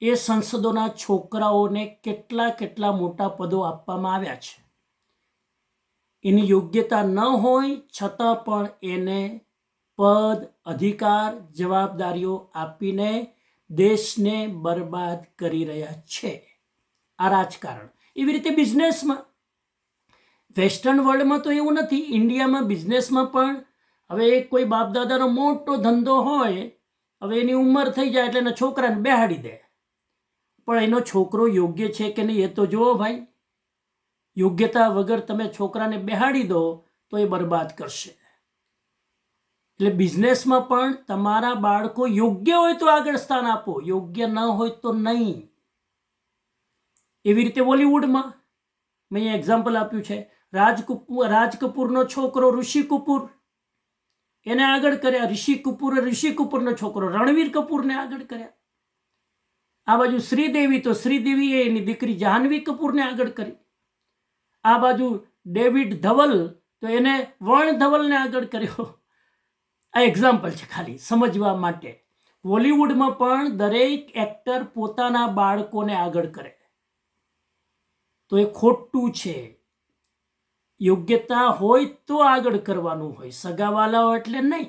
એ સંસદોના છોકરાઓને કેટલા મોટા પદો આપવામાં આવ્યા છે. એની યોગ્યતા ન હોય છતાં પણ એને પદ, અધિકાર, જવાબદારીઓ આપીને દેશને બરબાદ કરી રહ્યા છે. આ રાજકારણ. એવી રીતે બિઝનેસમાં, વેસ્ટર્ન વર્લ્ડમાં તો એવું નથી. ઇન્ડિયામાં બિઝનેસમાં પણ હવે કોઈ બાપદાદાનો મોટો ધંધો હોય, હવે એની ઉંમર થઈ જાય એટલે એના છોકરાને બેહાડી દે. પણ એનો છોકરો યોગ્ય છે કે નહીં એ તો જુઓ ભાઈ. યોગ્યતા વગર તમે છોકરાને બેહાડી દો તો એ બરબાદ કરશે. એટલે બિઝનેસમાં પણ તમારા બાળકો યોગ્ય હોય તો આગળ સ્થાન આપો, યોગ્ય ન હોય તો નહીં. એવી રીતે બોલિવૂડમાં મેં અહીંયા એક્ઝામ્પલ આપ્યું છે. રાજ કપૂરનો છોકરો ઋષિ કપૂર, એને આગળ કર્યા. ઋષિ કપૂરનો છોકરો રણવીર કપૂરને આગળ કર્યા. આ બાજુ શ્રીદેવી તો શ્રીદેવીએ એની દીકરી જાહ્નવી કપૂરને આગળ કરી. આ બાજુ ડેવિડ ધવલ તો એને વર્ણ ધવલને આગળ કર્યો. આ એક્ઝામ્પલ છે ખાલી સમજવા માટે. બોલિવૂડમાં પણ દરેક એક્ટર પોતાના બાળકોને આગળ કરે તો એ ખોટું છે. યોગ્યતા હોય તો આગળ કરવાનું હોય, સગાવાલાઓ એટલે નહીં.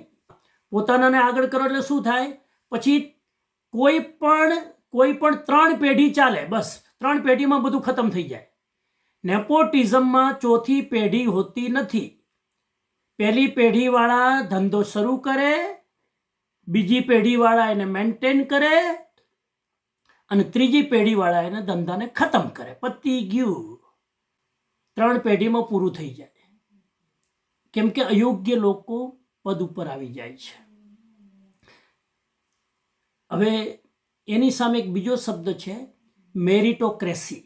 પોતાનાને આગળ કરો એટલે શું થાય? પછી કોઈ પણ 3 પેઢી ચાલે, બસ 3 પેઢીમાં બધું ખતમ થઈ જાય. નેપોટિઝમમાં 4થી પેઢી હોતી નથી. પહેલી પેઢીવાળા ધંધો શરૂ કરે, બીજી પેઢીવાળા એને મેન્ટેન કરે અને ત્રીજી પેઢીવાળા એને ધંધાને ખતમ કરે. પતી ગયું. 3 પેઢીમાં પૂરું થઈ જાય. કેમ કે અયોગ્ય લોકો પદ ઉપર આવી જાય છે. હવે એની સામે એક બીજો શબ્દ છે મેરિટોક્રેસી.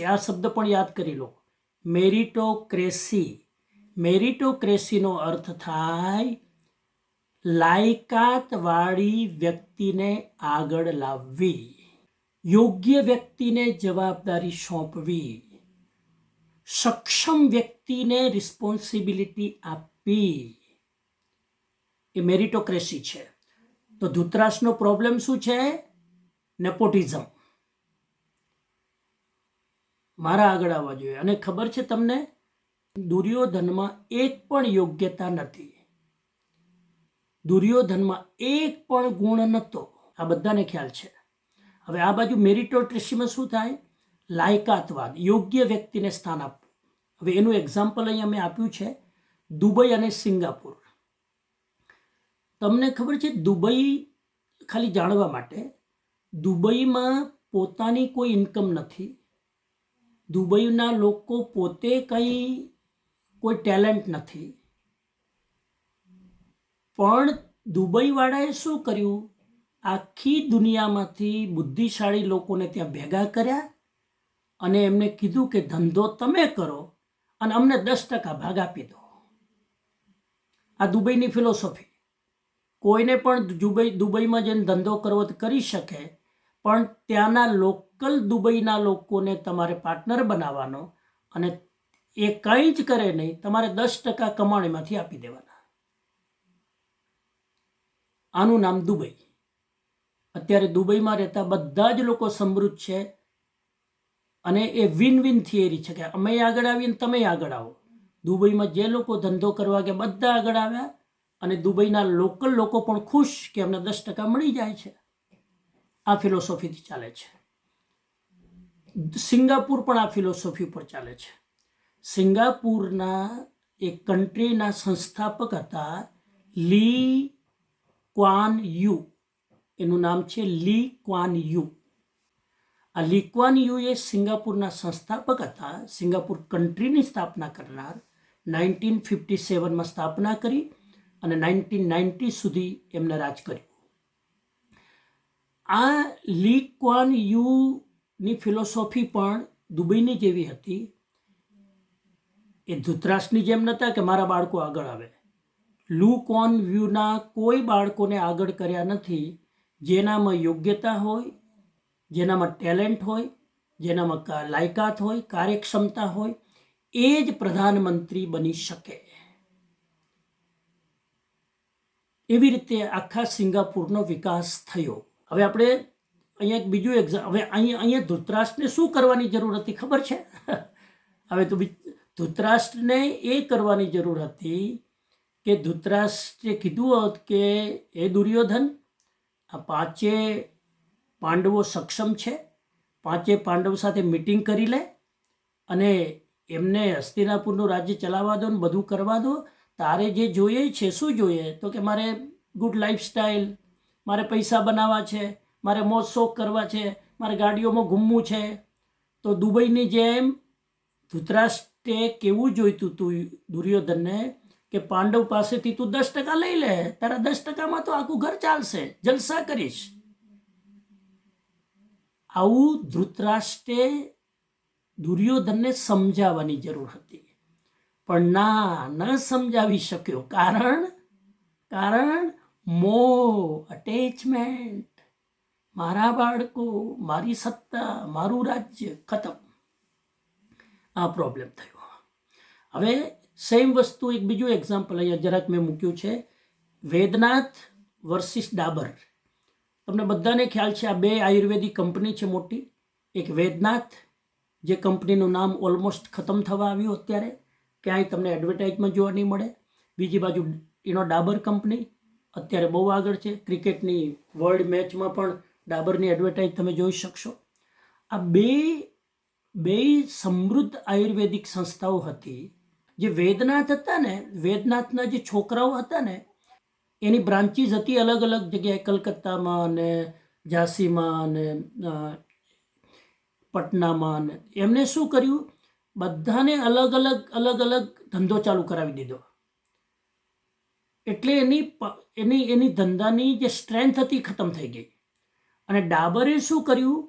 આ શબ્દ પણ યાદ કરી લો. મેરિટોક્રેસીનો અર્થ થાય લાયકાતવાળી વ્યક્તિને આગળ લાવવી, યોગ્ય વ્યક્તિને જવાબદારી સોંપવી, સક્ષમ વ્યક્તિને રિસ્પોન્સિબિલિટી આપવી. એ મેરિટોક્રેસી છે. તો ધૃતરાષ્ટ્રનો પ્રોબ્લેમ શું છે? નેપોટિઝમ. મારા આગળ આવવા જોઈએ. અને ખબર છે તમને, દુર્યોધનમાં એક પણ યોગ્યતા નથી. દુર્યોધનમાં એક પણ ગુણ નહોતો. આ બધાને ખ્યાલ છે. હવે આ બાજુ મેરિટોક્રેસીમાં શું થાય? લાયકાતવાદ, યોગ્ય વ્યક્તિને સ્થાન આપવું. હવે એનું એક્ઝામ્પલ અહીંયા મેં આપ્યું છે દુબઈ અને સિંગાપુર. તમને ખબર છે દુબઈ, ખાલી જાણવા માટે, દુબઈમાં પોતાની કોઈ ઇન્કમ નથી. દુબઈના લોકો પોતે કોઈ ટેલેન્ટ નથી. પણ દુબઈવાળાએ શું કર્યું? આખી દુનિયામાંથી બુદ્ધિશાળી લોકોને ત્યાં ભેગા કર્યા અને એમને કીધું કે ધંધો તમે કરો અને અમને 10% ભાગ આપી દો. આ દુબઈની ફિલોસોફી. કોઈને પણ દુબઈમાં જઈને ધંધો કરવો તો કરી શકે, પણ ત્યાંના લોકલ દુબઈના લોકોને તમારે પાર્ટનર બનાવવાનો અને એ કંઈ જ કરે નહીં, તમારે 10% કમાણીમાંથી આપી દેવાના. આનું નામ દુબઈ. અત્યારે દુબઈમાં રહેતા બધા જ લોકો સમૃદ્ધ છે અને એ વિન વિન થિયરી છે કે અમે આગળ આવીએ ને તમે આગળ આવો. દુબઈમાં જે લોકો ધંધો કરવા ગયા બધા આગળ આવ્યા અને દુબઈના લોકલ લોકો પણ ખુશ કે અમને 10% મળી જાય છે. આ ફિલોસોફીથી ચાલે છે. સિંગાપુર પણ આ ફિલોસોફી પર ચાલે છે. સિંગાપુરના એક કન્ટ્રીના સંસ્થાપક હતા લી ક્વાન યુ. એનું નામ છે લી ક્વાન યુ. આ લી ક્વાન યુ એ સિંગાપુરના સંસ્થાપક હતા. સિંગાપુર કન્ટ્રીની સ્થાપના કરનાર. 1957માં સ્થાપના કરી અને 1990 સુધી એમને રાજ કર્યું. આ લી ક્વાન યુની ફિલોસોફી પણ દુબઈની જેવી હતી. એ ધૃતરાષ્ટ્રની જેમ નહોતા કે મારા બાળકો આગળ આવે. લી ક્વાન યુના કોઈ બાળકોને આગળ કર્યા નથી. જેનામાં યોગ્યતા હોય, જેનામાં ટેલેન્ટ હોય જેનામાં લાયકાત હોય, કાર્યક્ષમતા હોય, એ જ પ્રધાનમંત્રી બની શકે. એવી રીતે આખા સિંગાપુરનો વિકાસ થયો. હવે આપણે અહીંયા એક બીજું હવે અહીંયા ધૃતરાષ્ટ્રને શું કરવાની જરૂર હતી ખબર છે? હવે તો ધૃતરાષ્ટ્રને એ કરવાની જરૂર હતી કે ધૃતરાષ્ટ્રે કીધું હોત કે એ દુર્યોધન, આ પાંચે પાંડવો સક્ષમ છે, પાંચે પાંડવ સાથે મિટિંગ કરી લે અને એમને હસ્તિનાપુરનું રાજ્ય ચલાવવા દો ને બધું કરવા દો. તારે જે જોઈએ છે શું જોઈએ? તો કે મારે ગુડ લાઈફસ્ટાઈલ, મારે પૈસા બનાવવા છે, મારે મોજ શોખ કરવા છે, મારે ગાડીઓમાં ઘૂમવું છે. તો દુબઈની જેમ ધૃતરાષ્ટ્રે કેવું જોઈતું હતું દુર્યોધનને કે પાંડવ પાસેથી તું 10% લઈ લે, તારા 10%માં તો આખું ઘર ચાલશે, જલસા કરીશ. આવું ધૃતરાષ્ટ્રે દુર્યોધનને સમજાવવાની જરૂર હતી, પણ ન સમજાવી શક્યો. કારણ મોહ, અટેચમેન્ટ, મારા બાળકો, મારી સત્તા, મારું રાજ્ય, ખતમ. આ પ્રોબ્લેમ થયો. હવે સેમ વસ્તુ એક બીજું એક્ઝામ્પલ અહીંયા જરાક મેં મૂક્યું છે, વેદનાથ વર્સિસ ડાબર. તમને બધાને ખ્યાલ છે આ બે આયુર્વેદિક કંપની છે મોટી. એક વેદનાથ, જે કંપનીનું નામ ઓલમોસ્ટ ખતમ થવા આવ્યું, અત્યારે ક્યાંય તમને એડવર્ટાઇઝમાં જોવા નહીં મળે. બીજી બાજુ ડાબર કંપની અત્યારે બહુ આગળ છે. ક્રિકેટની વર્લ્ડ મેચમાં પણ ડાબરની એડવર્ટાઇઝ તમે જોઈ શકશો. આ બે સમૃદ્ધ આયુર્વેદિક સંસ્થાઓ હતી. જે વેદનાથ હતા ને, વેદનાથના જે છોકરાઓ હતા ને, એની બ્રાન્ચીસ હતી અલગ અલગ જગ્યાએ, કલકત્તામાં ને ઝાંસીમાં ને પટનામાં. ને એમને શું કર્યું, બધાને અલગ અલગ ધંધો ચાલુ કરાવી દીધો. એટલે એની ધંધાની જે સ્ટ્રેન્થ હતી ખતમ થઈ ગઈ. અને ડાબરે શું કર્યું,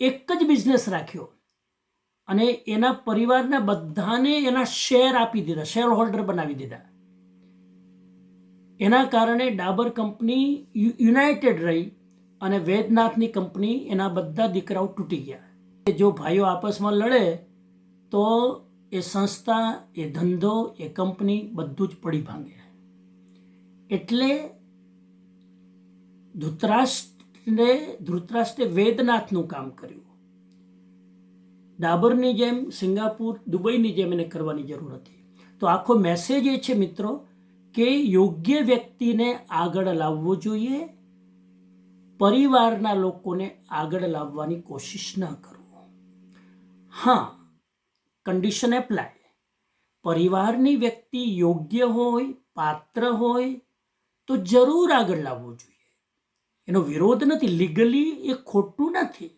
એક જ બિઝનેસ રાખ્યો અને એના પરિવારના બધાને એના શેર આપી દીધા, શેર હોલ્ડર બનાવી દીધા. એના કારણે ડાબર કંપની યુનાઇટેડ રહી અને વેદનાથની કંપની, એના બધા દીકરાઓ તૂટી ગયા. જો ભાઈઓ આપસમાં લડે તો એ સંસ્થા, એ ધંધો, એ કંપની બધું જ પડી ભાંગે. એટલે ધૃતરાષ્ટ્રે વેદનાથનું કામ કર્યું. ડાબરની જેમ સિંગાપુર, દુબઈની જેમ એને કરવાની જરૂર હતી. તો આખો મેસેજ એ છે મિત્રો કે યોગ્ય વ્યક્તિને આગળ લાવવો જોઈએ, પરિવારના લોકોને આગળ લાવવાની કોશિશ ન કરો. હા, કન્ડિશન એપ્લાય. પરિવારની વ્યક્તિ યોગ્ય હોય, પાત્ર હોય તો જરૂર આગળ લાવવું જોઈએ. એનો વિરોધ નથી, લીગલી એ ખોટું નથી,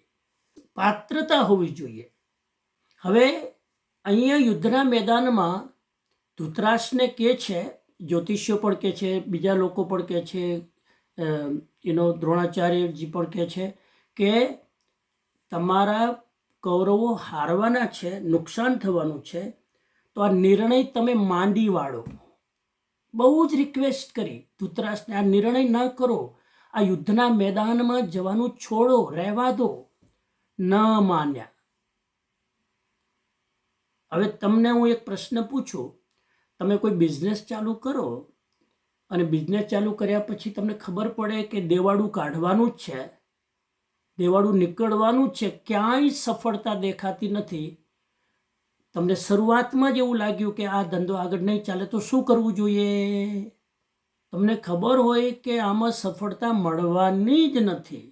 પાત્રતા હોવી જોઈએ. હવે અહીંયા યુદ્ધના મેદાનમાં ધૃતરાષ્ટ્રને કહે છે, જ્યોતિષીઓ પણ કહે છે, બીજા લોકો પણ કહે છે, દ્રોણાચાર્યજી પણ કહે છે કે તમારા કૌરવો હારવાના છે, નુકસાન થવાનું છે, તો આ નિર્ણય તમે માંડી વાળો. બહુ જ રિક્વેસ્ટ કરી ધૃતરાષ્ટ્રને, આ નિર્ણય ન કરો, આ યુદ્ધના મેદાનમાં જવાનું છોડો, રહેવા દો. ન માન્યા. હવે તમને હું એક પ્રશ્ન પૂછું, તમે કોઈ બિઝનેસ ચાલુ કરો અને બિઝનેસ ચાલુ કર્યા પછી તમને ખબર પડે કે દેવાળું કાઢવાનું જ છે, દેવાળું નીકળવાનું જ છે, ક્યાંય સફળતા દેખાતી નથી. તમને શરૂઆતમાં જ એવું લાગ્યું કે આ ધંધો આગળ નહીં ચાલે, તો શું કરવું જોઈએ? તમને ખબર હોય કે આમાં સફળતા મળવાની જ નથી.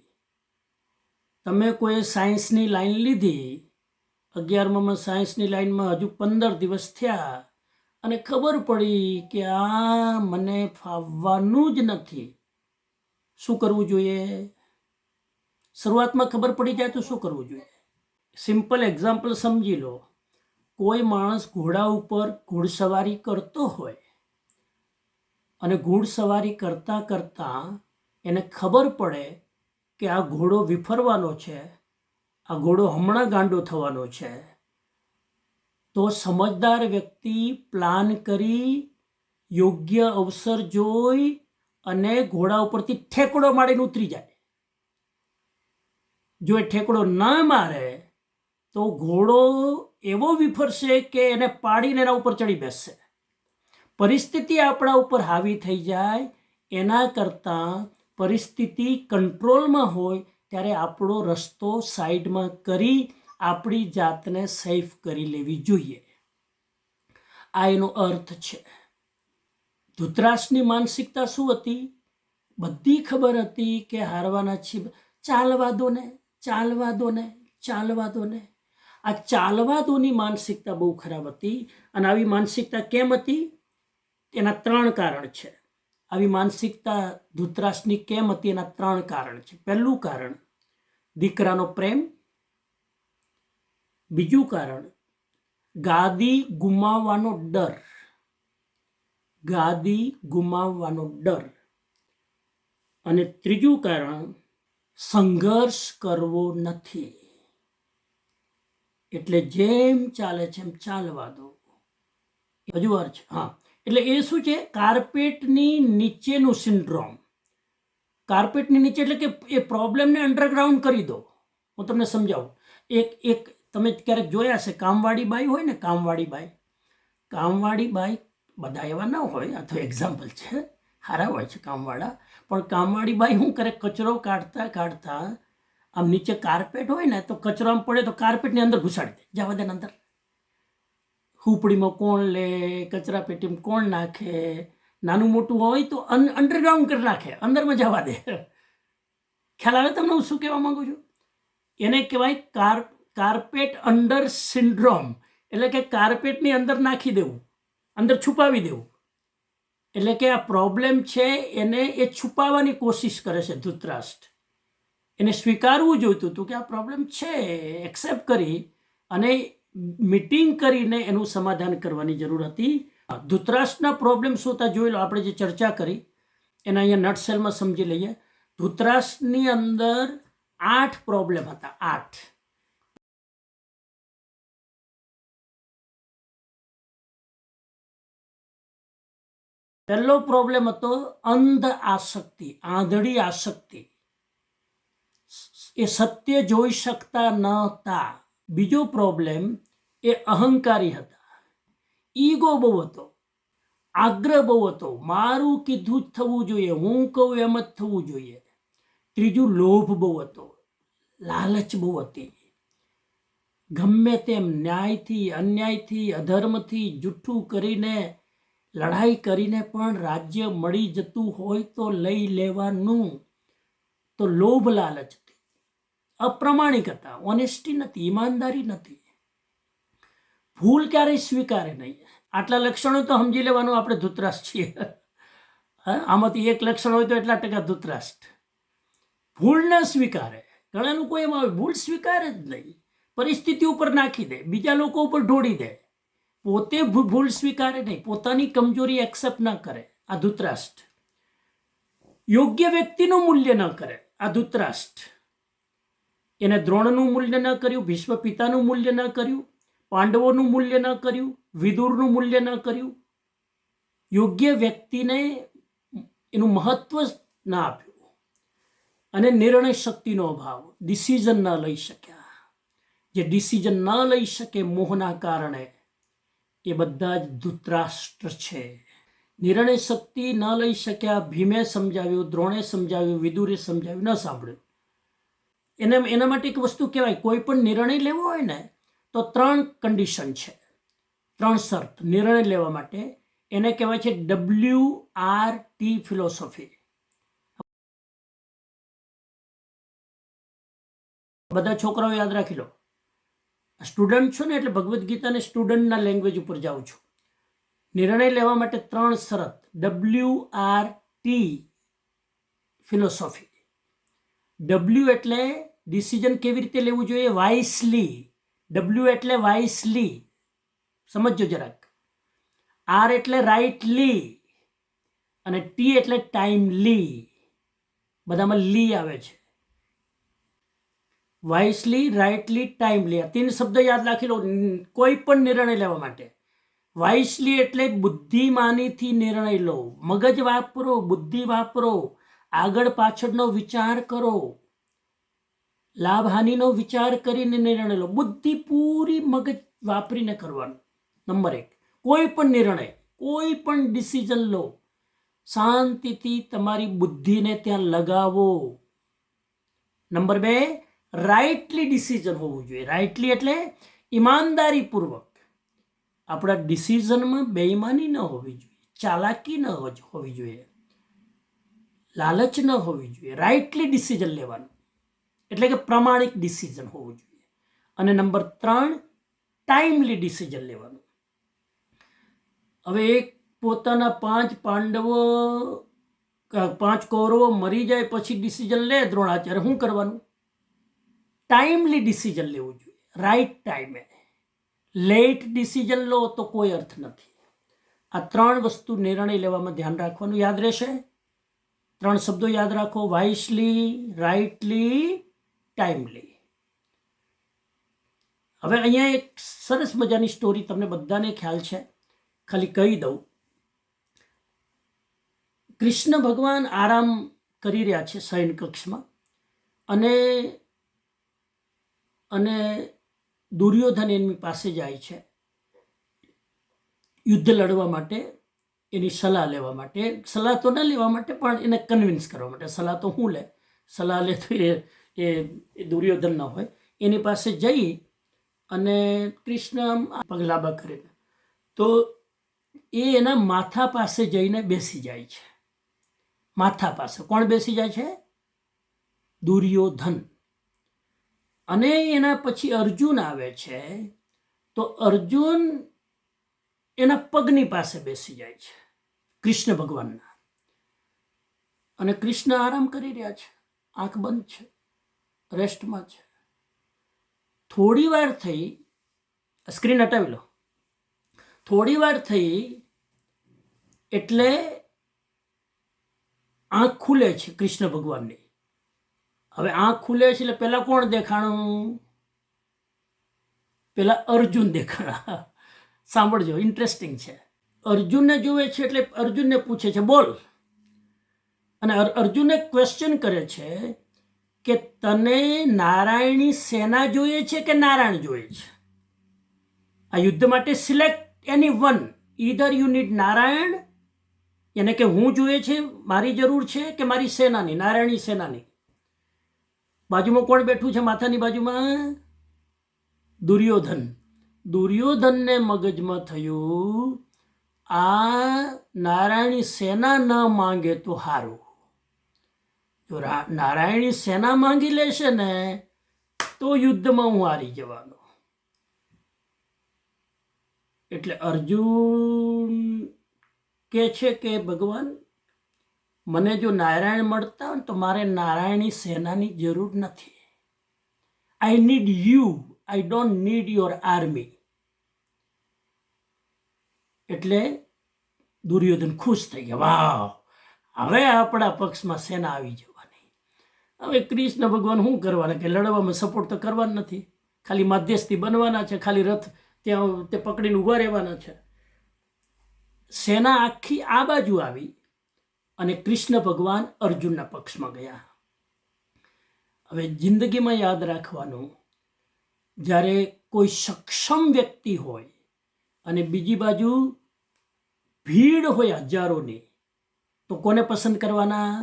તમે કોઈ સાયન્સની લાઈન લીધી, 11માં સાયન્સની લાઈનમાં હજુ 15 દિવસ થયા અને ખબર પડી કે આ મને ફાવવાનું જ નથી. શું કરવું જોઈએ? શરૂઆતમાં ખબર પડી જાય તો શું કરવું જોઈએ? સિમ્પલ એક્ઝામ્પલ સમજી લો. કોઈ માણસ ઘોડા ઉપર ઘોડસવારી કરતો હોય અને ઘોડસવારી કરતાં કરતાં એને ખબર પડે કે આ ઘોડો વિફરવાનો છે, આ ઘોડો હમણાં ગાંડો થવાનો છે, તો સમજદાર વ્યક્તિ પ્લાન કરી, યોગ્ય અવસર જોઈ અને ઘોડા ઉપરથી ઠેકડો મારીને ઉતરી જાય. જો એ ઠેકડો ન મારે તો ઘોડો એવો વિફરશે કે એને પાડીને એના ઉપર ચડી બેસશે. પરિસ્થિતિ આપણા ઉપર હાવી થઈ જાય એના કરતાં પરિસ્થિતિ કંટ્રોલમાં હોય ત્યારે આપણો રસ્તો સાઈડમાં કરી આપણી જાતને સેફ કરી લેવી જોઈએ. આ એનો અર્થ છે. ધૃતરાષ્ટ્રની માનસિકતા શું હતી? બધી ખબર હતી કે હારવાના છે, ચાલવા દો ને, ચાલવા દો ને, ચાલવા દો ને. આ ચાલવા દોની માનસિકતા બહુ ખરાબ હતી. અને આવી માનસિકતા કેમ હતી? એના 3 કારણ છે. આવી માનસિકતા ધૃતરાષ્ટ્રની કેમ હતી એના 3 કારણ છે. પહેલું કારણ દીકરાનો પ્રેમ. બીજું કારણ ગાદી ગુમાવવાનો ડર. ગાદી ગુમાવવાનો ડર. અને ત્રીજું કારણ સંઘર્ષ કરવો નથી. એટલે જેમ ચાલે છે એમ ચાલવા દો. હજુ વાર છે. હા, એટલે એ શું છે? કાર્પેટની નીચેનું સિન્ડ્રોમ. કાર્પેટની નીચે એટલે કે એ પ્રોબ્લેમને અંડરગ્રાઉન્ડ કરી દો. હું તમને સમજાવું. એક તમે ક્યારેક જોયા હશે, કામવાળી બાઈ હોય ને, કામવાળી બાઈ બધા એવા ના હોય, આ તો એક્ઝામ્પલ છે, સારા હોય છે કામવાળા, પણ કામવાળી બાઈ શું કરે? કચરો કાઢતા આમ નીચે કાર્પેટ હોય ને, તો કચરો આમ પડે તો કાર્પેટની અંદર ઘુસાડી દે, જવા દે અંદર. હુપડીમાં કોણ લે, કચરા પેટીમાં કોણ નાખે, નાનું મોટું હોય તો અંડરગ્રાઉન્ડ કરી નાખે, અંદરમાં જવા દે. ખ્યાલ આવે તમને હું શું કહેવા માંગુ છું? એને કહેવાય કાર્પેટ અંડર સિન્ડ્રોમ. એટલે કે કાર્પેટની અંદર નાખી દેવું, અંદર છુપાવી દેવું. એટલે કે આ પ્રોબ્લેમ છે એને એ છુપાવવાની કોશિશ કરે છે ધૃતરાષ્ટ્ર. એને સ્વીકારવું જોઈતું હતું કે આ પ્રોબ્લેમ છે, એક્સેપ્ટ કરી અને મીટિંગ કરીને એનું સમાધાન કરવાની જરૂર હતી. ધૃતરાષ્ટ્રના પ્રોબ્લેમ શું હતા જોઈ લો. આપણે જે ચર્ચા કરી એના અહીંયા નટસેલમાં સમજી લઈએ. ધૃતરાષ્ટ્રની અંદર 8 પ્રોબ્લેમ હતા. 8. પહેલો પ્રોબ્લેમ હતો અંધ આસક્તિ, આંધળી આસક્તિ. એ સત્ય જોઈ શકતા ન હતા. બીજો પ્રોબ્લેમ એ અહંકારી હતા. ઈગો બહુ હતો, આગ્રહ બહુ હતો, મારું કીધું જ થવું જોઈએ, હું કહું એમ જ થવું જોઈએ. ત્રીજું લોભ બહુ હતો, લાલચ બહુ હતી. ગમે તેમ ન્યાયથી, અન્યાયથી, અધર્મથી, જૂઠું કરીને, લડાઈ કરીને પણ રાજ્ય મળી જતું હોય તો લઈ લેવાનું. તો લોભ લાલચ હતી. અપ્રામાણિકતા, ઓનેસ્ટી નથી, ઈમાનદારી નથી. ભૂલ ક્યારેય સ્વીકારે નહીં. આટલા લક્ષણો તો સમજી લેવાનું આપણે ધૃતરાષ્ટ્ર છીએ. આમાંથી એક લક્ષણ હોય તો એટલા ટકા ધૃતરાષ્ટ્ર. ભૂલ ન સ્વીકારે. ઘણા લોકો એમાં હોય, ભૂલ સ્વીકારે જ નહીં, પરિસ્થિતિ ઉપર નાખી દે, બીજા લોકો ઉપર ઢોળી દે, પોતે ભૂલ સ્વીકારે નહીં, પોતાની કમજોરી એક્સેપ્ટ ન કરે. આ ધૃતરાષ્ટ્ર. યોગ્ય વ્યક્તિનું મૂલ્ય ન કરે. આ ધૃતરાષ્ટ્ર. એને દ્રોણનું મૂલ્ય ન કર્યું, ભીષ્મ પિતાનું મૂલ્ય ન કર્યું, પાંડવોનું મૂલ્ય ન કર્યું, વિદુરનું મૂલ્ય ન કર્યું. યોગ્ય વ્યક્તિને એનું મહત્વ ના આપ્યું. અને નિર્ણય શક્તિનો અભાવ, ડિસિઝન ન લઈ શક્યા. જે ડિસિઝન ન લઈ શકે મોહના કારણે, એ બધા જ ધૃતરાષ્ટ્ર છે. નિર્ણય શક્તિ ન લઈ શક્યા. ભીમે સમજાવ્યું, દ્રોણે સમજાવ્યું, વિદુરે સમજાવ્યું, ન સાંભળ્યું. એના માટે એક વસ્તુ કહેવાય, કોઈ પણ નિર્ણય લેવો હોય ને તો 3 કન્ડિશન છે, 3 શરત નિર્ણય લેવા માટે. એને કહેવાય છે WRT ફિલોસોફી. બધા છોકરાઓ યાદ રાખી લો. સ્ટુડન્ટ છો ને એટલે ભગવદ્ ગીતાને સ્ટુડન્ટના લેંગ્વેજ ઉપર જાઉં છું. નિર્ણય લેવા માટે 3 શરત, WRT ફિલોસોફી. W એટલે ડિસિઝન કેવી રીતે લેવું જોઈએ? વાઇસલી. W એટલે વાઇસલી, સમજો જરાક. R એટલે રાઇટલી, અને T એટલે ટાઈમલી. બધામાં લી આવે છે. વાઇસલી, રાઇટલી, ટાઈમલી. આ 3 શબ્દ યાદ રાખી લો કોઈ પણ નિર્ણય લેવા માટે. વાઇસલી એટલે બુદ્ધિમાનીથી નિર્ણય લો, મગજ વાપરો, બુદ્ધિ વાપરો, આગળ પાછળનો વિચાર કરો. લાભ હાનિનો વિચાર કરીને નિર્ણય લો. બુદ્ધિ પૂરી મગજ વાપરીને કરવાનું. નંબર 1, કોઈ પણ નિર્ણય, કોઈ પણ ડિસિઝન લો, શાંતિથી તમારી બુદ્ધિને ત્યાં લગાવો. નંબર 2, રાઇટલી ડિસિઝન હોવું જોઈએ. રાઇટલી એટલે ઈમાનદારીપૂર્વક. આપણા ડિસિઝનમાં બેઈમાની ન હોવી જોઈએ, ચાલાકી ન હોવી જોઈએ, લાલચ ન હોવી જોઈએ. રાઇટલી ડિસિઝન લેવાનું એટલે કે પ્રમાણિક ડિસિઝન હોવું જોઈએ. અને નંબર 3, ટાઈમલી ડિસિઝન લેવાનું. હવે એક પોતાના 5 પાંડવો 5 કૌરવો મરી જાય પછી ડિસિઝન લે દ્રોણાચાર્ય, શું કરવાનું? ટાઈમલી ડિસિઝન લેવું જોઈએ, રાઈટ ટાઈમે. લેટ ડિસિઝન લો તો કોઈ અર્થ નથી. આ 3 વસ્તુ નિર્ણય લેવામાં ધ્યાન રાખવાનું. યાદ રહેશે? 3 શબ્દો યાદ રાખો: વાઇસલી, રાઇટલી, ટાઈમલી. હવે અહીંયા એક સરસ મજાની સ્ટોરી તમને બધાને ખ્યાલ છે, ખાલી કહી દઉં. કૃષ્ણ ભગવાન આરામ કરી રહ્યા છે શયન કક્ષમાં, અને દુર્યોધન એની પાસે જાય છે યુદ્ધ લડવા માટે, એની સલાહ લેવા માટે. સલાહ તો ન લેવા માટે પણ એને કન્વિન્સ કરવા માટે. સલાહ તો હું લે, સલાહ લે તો એ દુર્યોધન ન હોય. એની પાસે જઈ અને કૃષ્ણ પગલાબા કરીને તો એ એના માથા પાસે જઈને બેસી જાય છે. માથા પાસે કોણ બેસી જાય છે? દુર્યોધન. અને એના પછી અર્જુન આવે છે, તો અર્જુન એના પગની પાસે બેસી જાય છે કૃષ્ણ ભગવાનના. અને કૃષ્ણ આરામ કરી રહ્યા છે, આંખ બંધ છે, રેસ્ટમાં છે. થોડી વાર થઈ, સ્ક્રીન હટાવી લો. થોડી વાર થઈ એટલે આંખ ખુલે છે કૃષ્ણ ભગવાનની. હવે આંખ ખુલે છે એટલે પેલા કોણ દેખાણું? પેલા અર્જુન દેખાણા. સાંભળજો, ઇન્ટરેસ્ટિંગ છે. અર્જુનને જુએ છે એટલે અર્જુનને પૂછે છે, બોલ. અને અર્જુનને ક્વેશ્ચન કરે છે કે તને નારાયણી સેના જોઈએ છે કે નારાયણ જોઈએ છે? આ યુદ્ધ માટે select any one. Either you need Narayan, એને કે હું જોઈએ છે, મારી જરૂર છે, કે મારી સેનાની, નારાયણી સેનાની. બાજુમાં કોણ બેઠું છે? માથાની બાજુમાં દુર્યોધન. દુર્યોધનને મગજમાં થયું, આ નારાયણી સેના ન માંગે તો હારું. જો નારાયણી સેના માંગી લેશે ને તો યુદ્ધમાં હું હારી જવાનો. એટલે અર્જુન કે છે કે ભગવાન, મને જો નારાયણ મળતા હોય તો મારે નારાયણી સેનાની જરૂર નથી. I need you, I don't need your army. એટલે દુર્યોધન ખુશ થઈ ગયા, વાહ, હવે આપણા પક્ષમાં સેના આવી જવાની. હવે કૃષ્ણ ભગવાન શું કરવાના? કે લડવામાં સપોર્ટ તો કરવાનો નથી, ખાલી મધ્યસ્થી બનવાના છે, ખાલી રથ ત્યાં તે પકડીને ઊભા રહેવાના છે. સેના આખી આ બાજુ આવી અને કૃષ્ણ ભગવાન અર્જુનના પક્ષમાં ગયા. હવે જિંદગીમાં યાદ રાખવાનું, જ્યારે કોઈ સક્ષમ વ્યક્તિ હોય અને બીજી બાજુ ભીડ હોય હજારોની, તો કોને પસંદ કરવાના?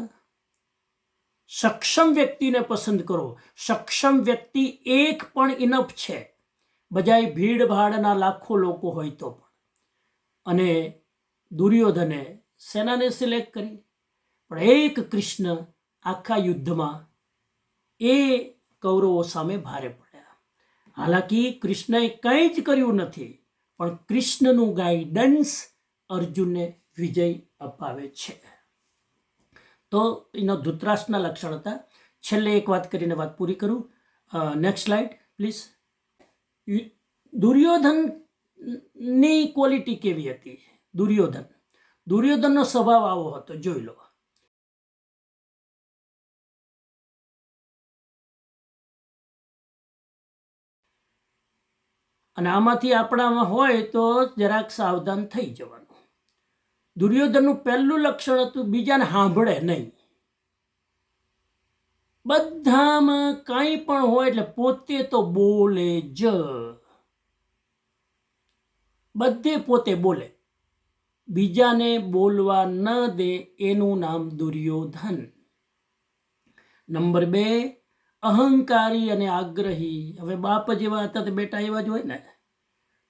સક્ષમ વ્યક્તિને પસંદ કરો. સક્ષમ વ્યક્તિ એક પણ ઇનફ છે, બજાય ભીડ ભાડના લાખો લોકો હોય તો પણ. અને દુર્યોધને સેનાને સિલેક્ટ કરી, પણ એક કૃષ્ણ આખા યુદ્ધમાં એ કૌરવો સામે ભારે પડ્યા. હાલાકી કૃષ્ણએ કંઈ જ કર્યું નથી, પણ કૃષ્ણનું ગાઈડન્સ અર્જુનને વિજય અપાવે છે. તો એના ધૃતરાષ્ટ્રના લક્ષણ હતા. છેલ્લે એક વાત કરીને વાત પૂરી કરું. Next slide please. દુર્યોધનની ક્વોલિટી કેવી હતી? દુર્યોધનનો સ્વભાવ આવો હતો, જોઈ લો. અને આમાંથી આપણામાં હોય તો જરાક સાવધાન થઈ જવાનું. દુર્યોધનનું પહેલું લક્ષણ હતું, બીજાને સાંભળે નહીં. બધામાં કાંઈ પણ હોય એટલે પોતે તો બોલે જ, બધે પોતે બોલે, બીજાને બોલવા ન દે એનું નામ દુર્યોધન. નંબર 2, અહંકારી અને આગ્રહી. હવે બાપ જેવા હતા તો બેટા એવા જ હોય ને,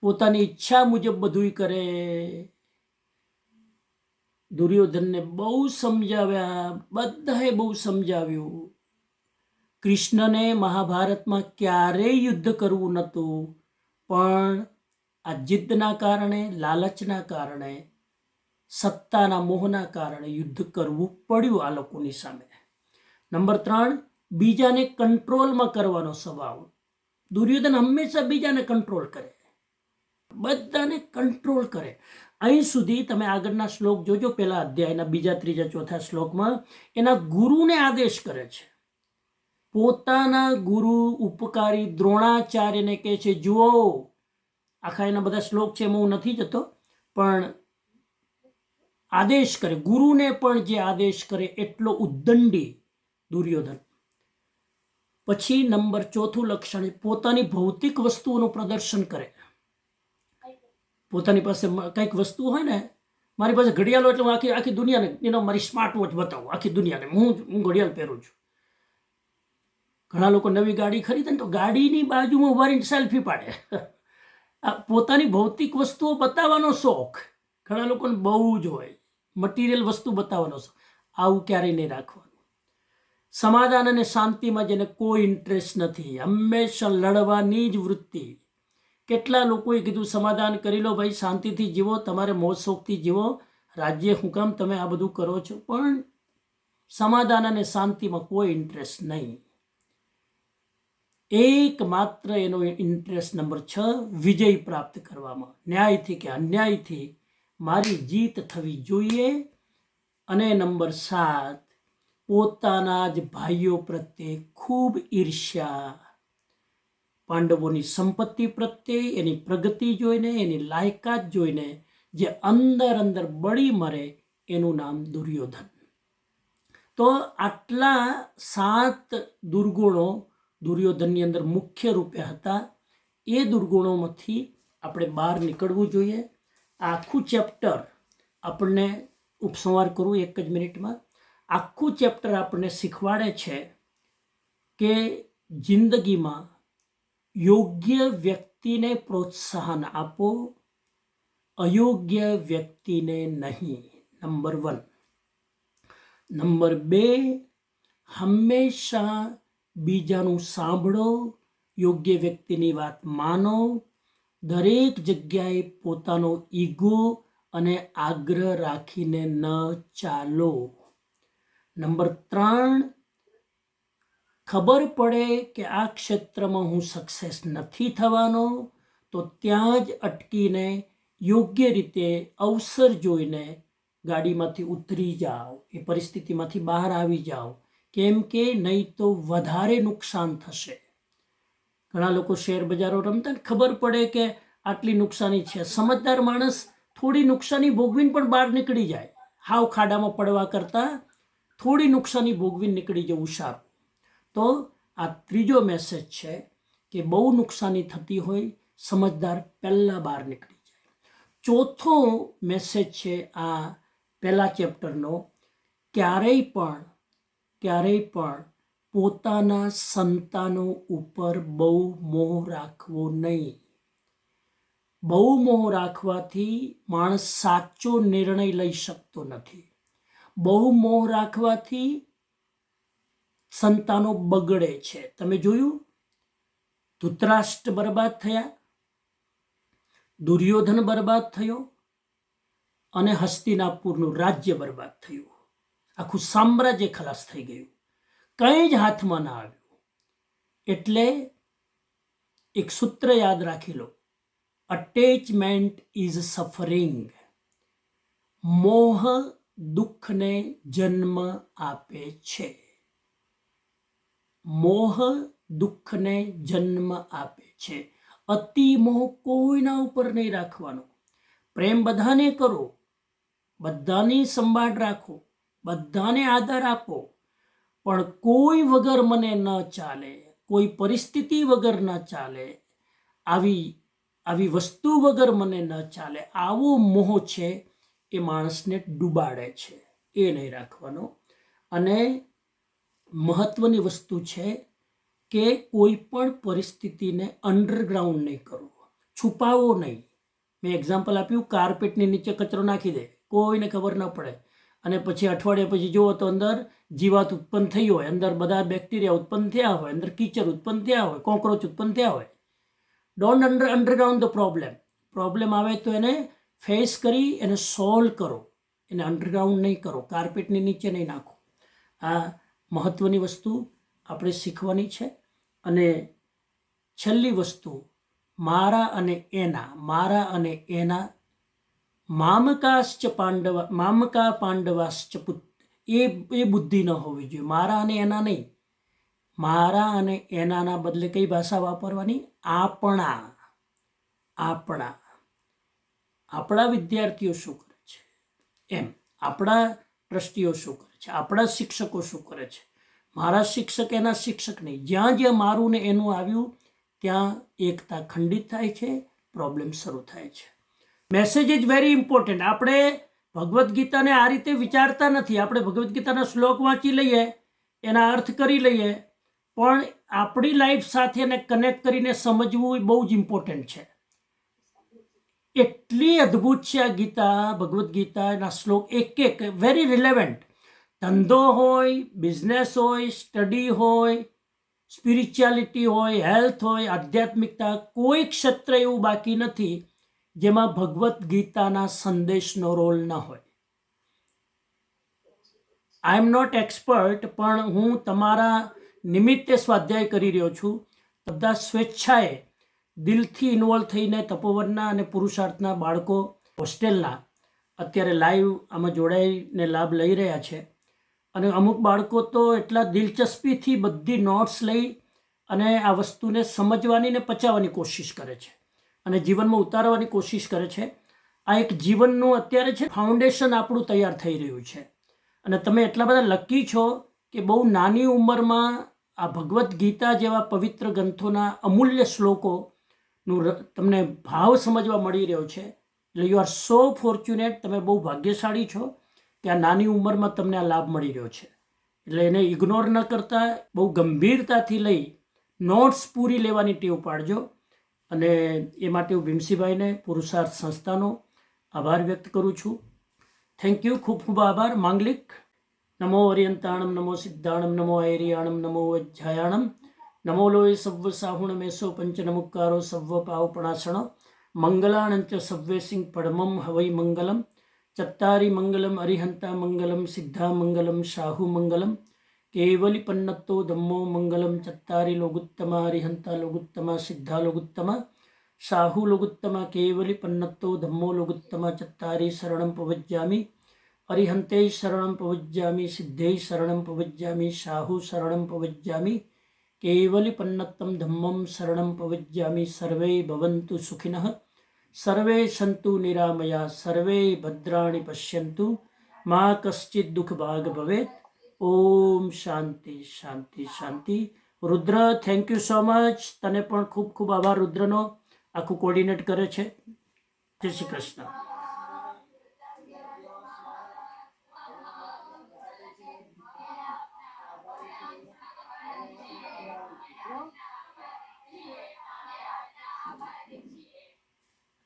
પોતાની ઈચ્છા મુજબ બધું કરે. દુર્યોધનને બહુ સમજાવ્યા, બધાએ બહુ સમજાવ્યું. કૃષ્ણને મહાભારતમાં ક્યારેય યુદ્ધ કરવું નહોતું, પણ આ જિદ્દના કારણે, લાલચના કારણે, સત્તાના મોહના કારણે યુદ્ધ કરવું પડ્યું આ લોકોની સામે. નંબર 3, બીજાને કંટ્રોલમાં કરવાનો સ્વભાવ. દુર્યોધન હંમેશા બીજાને કંટ્રોલ કરે, બધાને કંટ્રોલ કરે. અહીં સુધી તમે આગળના શ્લોક જોજો, પહેલા અધ્યાયના 2, 3, 4 શ્લોકમાં એના ગુરુને આદેશ કરે છે. પોતાના ગુરુ ઉપકારી દ્રોણાચાર્યને કહે છે, જુઓ, આખા એના બધા શ્લોક છે એમાં હું નથી જતો, પણ આદેશ કરે, ગુરુને પણ જે આદેશ કરે એટલો ઉદ્દંડી દુર્યોધન. પછી નંબર 4 લક્ષણ, પોતાની ભૌતિક વસ્તુઓનું પ્રદર્શન કરે. પોતાની પાસે કંઈક વસ્તુ હોય ને, મારી પાસે ઘડિયાળ એટલે હું આખી દુનિયાને મારી સ્માર્ટ વોચ બતાવું, આખી દુનિયાને હું ઘડિયાળ પહેરું છું. ઘણા લોકો નવી ગાડી ખરીદે ને તો ગાડીની બાજુમાં ઉભા રહીને સેલ્ફી પાડે. પોતાની ભૌતિક વસ્તુઓ બતાવવાનો શોખ ઘણા લોકોને બહુ જ હોય, મટીરિયલ વસ્તુ બતાવવાનો શોખ. આવું ક્યારેય નહીં રાખવાનું. સમાધાન અને શાંતિમાં જેને કોઈ ઇન્ટરેસ્ટ નથી, હંમેશા લડવાની જ વૃત્તિ. કેટલા લોકોએ કીધું સમાધાન કરી લો ભાઈ, શાંતિથી જીવો, તમારે મોજ શોખથી જીવો, રાજ્ય હું કામ તમે આ બધું કરો છો, પણ સમાધાન અને શાંતિમાં કોઈ ઇન્ટરેસ્ટ નહીં. એકમાત્ર એનો ઇન્ટરેસ્ટ નંબર 6, વિજય પ્રાપ્ત કરવામાં, ન્યાયથી કે અન્યાયથી મારી જીત થવી જોઈએ. અને નંબર 7, પોતાના જ ભાઈઓ પ્રત્યે ખૂબ ઈર્ષ્યા. પાંડવોની સંપત્તિ પ્રત્યે, એની પ્રગતિ જોઈને, એની લાયકાત જોઈને જે અંદર બળી મરે એનું નામ દુર્યોધન. તો આટલા 7 દુર્ગુણો દુર્યોધનની અંદર મુખ્ય રૂપે હતા. એ દુર્ગુણોમાંથી આપણે બહાર નીકળવું જોઈએ. આખું ચેપ્ટર આપણને, ઉપસંહાર કરું 1 જ મિનિટમાં, આખું ચેપ્ટર આપણને શીખવાડે છે કે જિંદગીમાં યોગ્ય વ્યક્તિને પ્રોત્સાહન આપો, અયોગ્ય વ્યક્તિને નહીં. નંબર 1. નંબર 2, હંમેશા બીજાનું સાંભળો, યોગ્ય વ્યક્તિની વાત માનો, દરેક જગ્યાએ પોતાનો ઈગો અને આગ્રહ રાખીને ન ચાલો. નંબર 3, ખબર પડે કે આ ક્ષેત્રમાં હું સક્સેસ નથી થવાનો તો ત્યાં જ અટકીને યોગ્ય રીતે અવસર જોઈને ગાડીમાંથી ઉતરી જાઓ, એ પરિસ્થિતિમાંથી બહાર આવી જાઓ, કેમ કે નહીં તો વધારે નુકસાન થશે. ઘણા લોકો શેર બજારો રમતા ને, ખબર પડે કે આટલી નુકસાની છે, સમજદાર માણસ થોડી નુકસાની ભોગવીને પણ બહાર નીકળી જાય. હાવ ખાડામાં પડવા કરતાં થોડી નુકસાની ભોગવીને નીકળી જવું સારું. તો આ 3જો મેસેજ છે કે બહુ નુકસાની થતી હોય, સમજદાર પહેલાં બહાર નીકળી જાય. 4થો મેસેજ છે આ પહેલા ચેપ્ટરનો, ક્યારેય પણ પોતાના સંતાનો ઉપર બહુ મોહ રાખવો નહીં. બહુ મોહ રાખવાથી માણસ સાચો નિર્ણય લઈ શકતો નથી. બહુ મોહ રાખવાથી સંતાનો બગડે છે. તમે જોયું, ધૃતરાષ્ટ્ર બરબાદ થયા, દુર્યોધન બરબાદ થયો, અને હસ્તિનાપુરનું રાજ્ય બરબાદ થયું. આખું સામ્રાજ્ય ખલાસ થઈ ગયું, કંઈ જ હાથમાં ના આવ્યું. એટલે એક સૂત્ર યાદ રાખી લો, અટેચમેન્ટ ઇઝ સફરિંગ. મોહ દુઃખને જન્મ આપે છે. મોહ દુઃખને જન્મ આપે છે. અતિ મોહ કોઈના ઉપર નહીં રાખવાનો. પ્રેમ બધાને કરો, બધાની સંભાળ રાખો, બધાને આદર આપો, પણ કોઈ વગર મને ન ચાલે, કોઈ પરિસ્થિતિ વગર ન ચાલે, આવી વસ્તુ વગર મને ન ચાલે, આવો મોહ છે એ માણસને ડૂબાડે છે. એ નહીં રાખવાનો. અને મહત્વની વસ્તુ છે કે કોઈ પણ પરિસ્થિતિને અંડરગ્રાઉન્ડ નહીં કરવો, છુપાવો નહીં. મેં એક્ઝામ્પલ આપ્યું, કાર્પેટની નીચે કચરો નાખી દે, કોઈને ખબર ન પડે, અને પછી અઠવાડિયા પછી જુઓ તો અંદર જીવાત ઉત્પન્ન થઈ હોય, અંદર બધા બેક્ટેરિયા ઉત્પન્ન થયા હોય, અંદર કીચડ ઉત્પન્ન થયા હોય, કોકરોચ ઉત્પન્ન થયા હોય. ડોન્ટ અંડરગ્રાઉન્ડ ધ પ્રોબ્લેમ આવે તો એને ફેસ કરી એને સોલ્વ કરો, એને અંડરગ્રાઉન્ડ નહીં કરો, કાર્પેટની નીચે નહીં નાખો. આ મહત્વની વસ્તુ આપણે શીખવાની છે. અને છેલ્લી વસ્તુ, મારા અને એના મામકા પાંડવાશ્ચ પુત્ર, એ બુદ્ધિ ન હોવી જોઈએ. મારા અને એના નહીં, મારા અને એનાના બદલે કઈ ભાષા વાપરવાની? આપણા વિદ્યાર્થીઓ શું કરે છે, એમ આપણા ટ્રસ્ટીઓ શું કરે છે, આપણા શિક્ષકો શું કરે છે. મારા શિક્ષક એના શિક્ષક નહીં. જ્યાં મારું ને એનું આવ્યું ત્યાં એકતા ખંડિત થાય છે, પ્રોબ્લેમ શરૂ થાય છે. Message is very important. આપણે ભગવદ્ ગીતાને આ રીતે વિચારતા નથી. આપણે ભગવદ્ ગીતાના શ્લોક વાંચી લઈએ, એના અર્થ કરી લઈએ, પણ આપણી લાઈફ સાથે એને કનેક્ટ કરીને સમજવું એ બહુ જ ઇમ્પોર્ટન્ટ છે. એટલી અદ્ભુત છે આ ગીતા, ભગવદ્ ગીતાના શ્લોક એક વેરી રિલેવન્ટ. ધંધો હોય, બિઝનેસ હોય, સ્ટડી હોય, સ્પિરિચ્યુઆલિટી હોય, હેલ્થ હોય, આધ્યાત્મિકતા, કોઈ ક્ષેત્ર એવું બાકી નથી જેમાં ભગવદ્ ગીતાના સંદેશનો રોલ ન હોય. આઈ એમ નોટ એક્સપર્ટ, પણ હું તમારા નિમિત્તે સ્વાધ્યાય કરી રહ્યો છું. બધા સ્વેચ્છાએ દિલથી ઇન્વોલ્વ થઈને તપોવનના અને પુરુષાર્થના બાળકો હોસ્ટેલના અત્યારે લાઈવ આમાં જોડાઈને લાભ લઈ રહ્યા છે. અને અમુક બાળકો તો એટલા દિલચસ્પીથી બધી નોટ્સ લઈ અને આ વસ્તુને સમજવાની ને પચાવવાની કોશિશ કરે છે અને જીવનમાં ઉતારવાની કોશિશ કરે છે. આ એક જીવનનું અત્યારે છે ફાઉન્ડેશન આપણું તૈયાર થઈ રહ્યું છે. અને તમે એટલા બધા લકી છો કે બહુ નાની ઉંમરમાં આ ભગવદ્ ગીતા જેવા પવિત્ર ગ્રંથોના અમૂલ્ય શ્લોકોનું તમને ભાવ સમજવા મળી રહ્યો છે. એટલે યુ આર સો ફોર્ચ્યુનેટ. તમે બહુ ભાગ્યશાળી છો કે આ નાની ઉંમરમાં તમને આ લાભ મળી રહ્યો છે. એટલે એને ઇગ્નોર ન કરતા બહુ ગંભીરતાથી લઈ નોટ્સ પૂરી લેવાની ટેવ પાડજો. અને એ માટે હું ભીમસિંહભાઈને પુરુષાર્થ સંસ્થાનો આભાર વ્યક્ત કરું છું. થેન્ક યુ, ખૂબ ખૂબ આભાર. માંગલિક. નમો અરિયંતાણમ, નમો સિદ્ધાણમ, નમો ઐરિયાણમ, નમો અધ્યાયાણમ, નમો લોય સવ્વ સાહુણમેસો પંચનમુક્કારો સવ્વ પાવપણાસણ મંગલાણંચ સવ્વે સિંહ પડમમ હવૈ મંગલમ ચત્તારી મંગલમ અરિહંતા મંગલમ સિદ્ધા મંગલમ શાહુ મંગલમ કેવલી પન્નત્તો ધમ્મો મંગલમ ચત્તારી લોગુત્તમા અરિહંતા લોગુત્તમા સિદ્ધા લોગુત્તમા શાહુ લોગુત્તમા કેવલી પન્નત્તો ધમ્મો લોગુત્તમા ચત્તારી શરણમ પવજ્જામિ અરિહંતે શરણમ પવજ્જામિ સિદ્ધે શરણમ પવજ્જામિ શાહુ શરણમ પવજ્જામિ કેવલી પન્નત્તમ ધમ્મમ શરણમ પવજ્જામિ. સર્વે ભવન્તુ સુખિનઃ, સર્વે સંતુ નિરામયા, સર્વે ભદ્રાણિ પશ્યન્તુ, મા કશ્ચિત દુઃખ ભાગ ભવેત. ઓમ શાંતિ શાંતિ શાંતિ. રુદ્ર, થેન્ક યુ સો મચ. તને પણ ખૂબ ખૂબ આભાર. રુદ્રનો આખું કોર્ડિનેટ કરે છે. જય શ્રી કૃષ્ણ.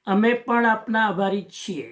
અમે પણ આપના આભારી છીએ.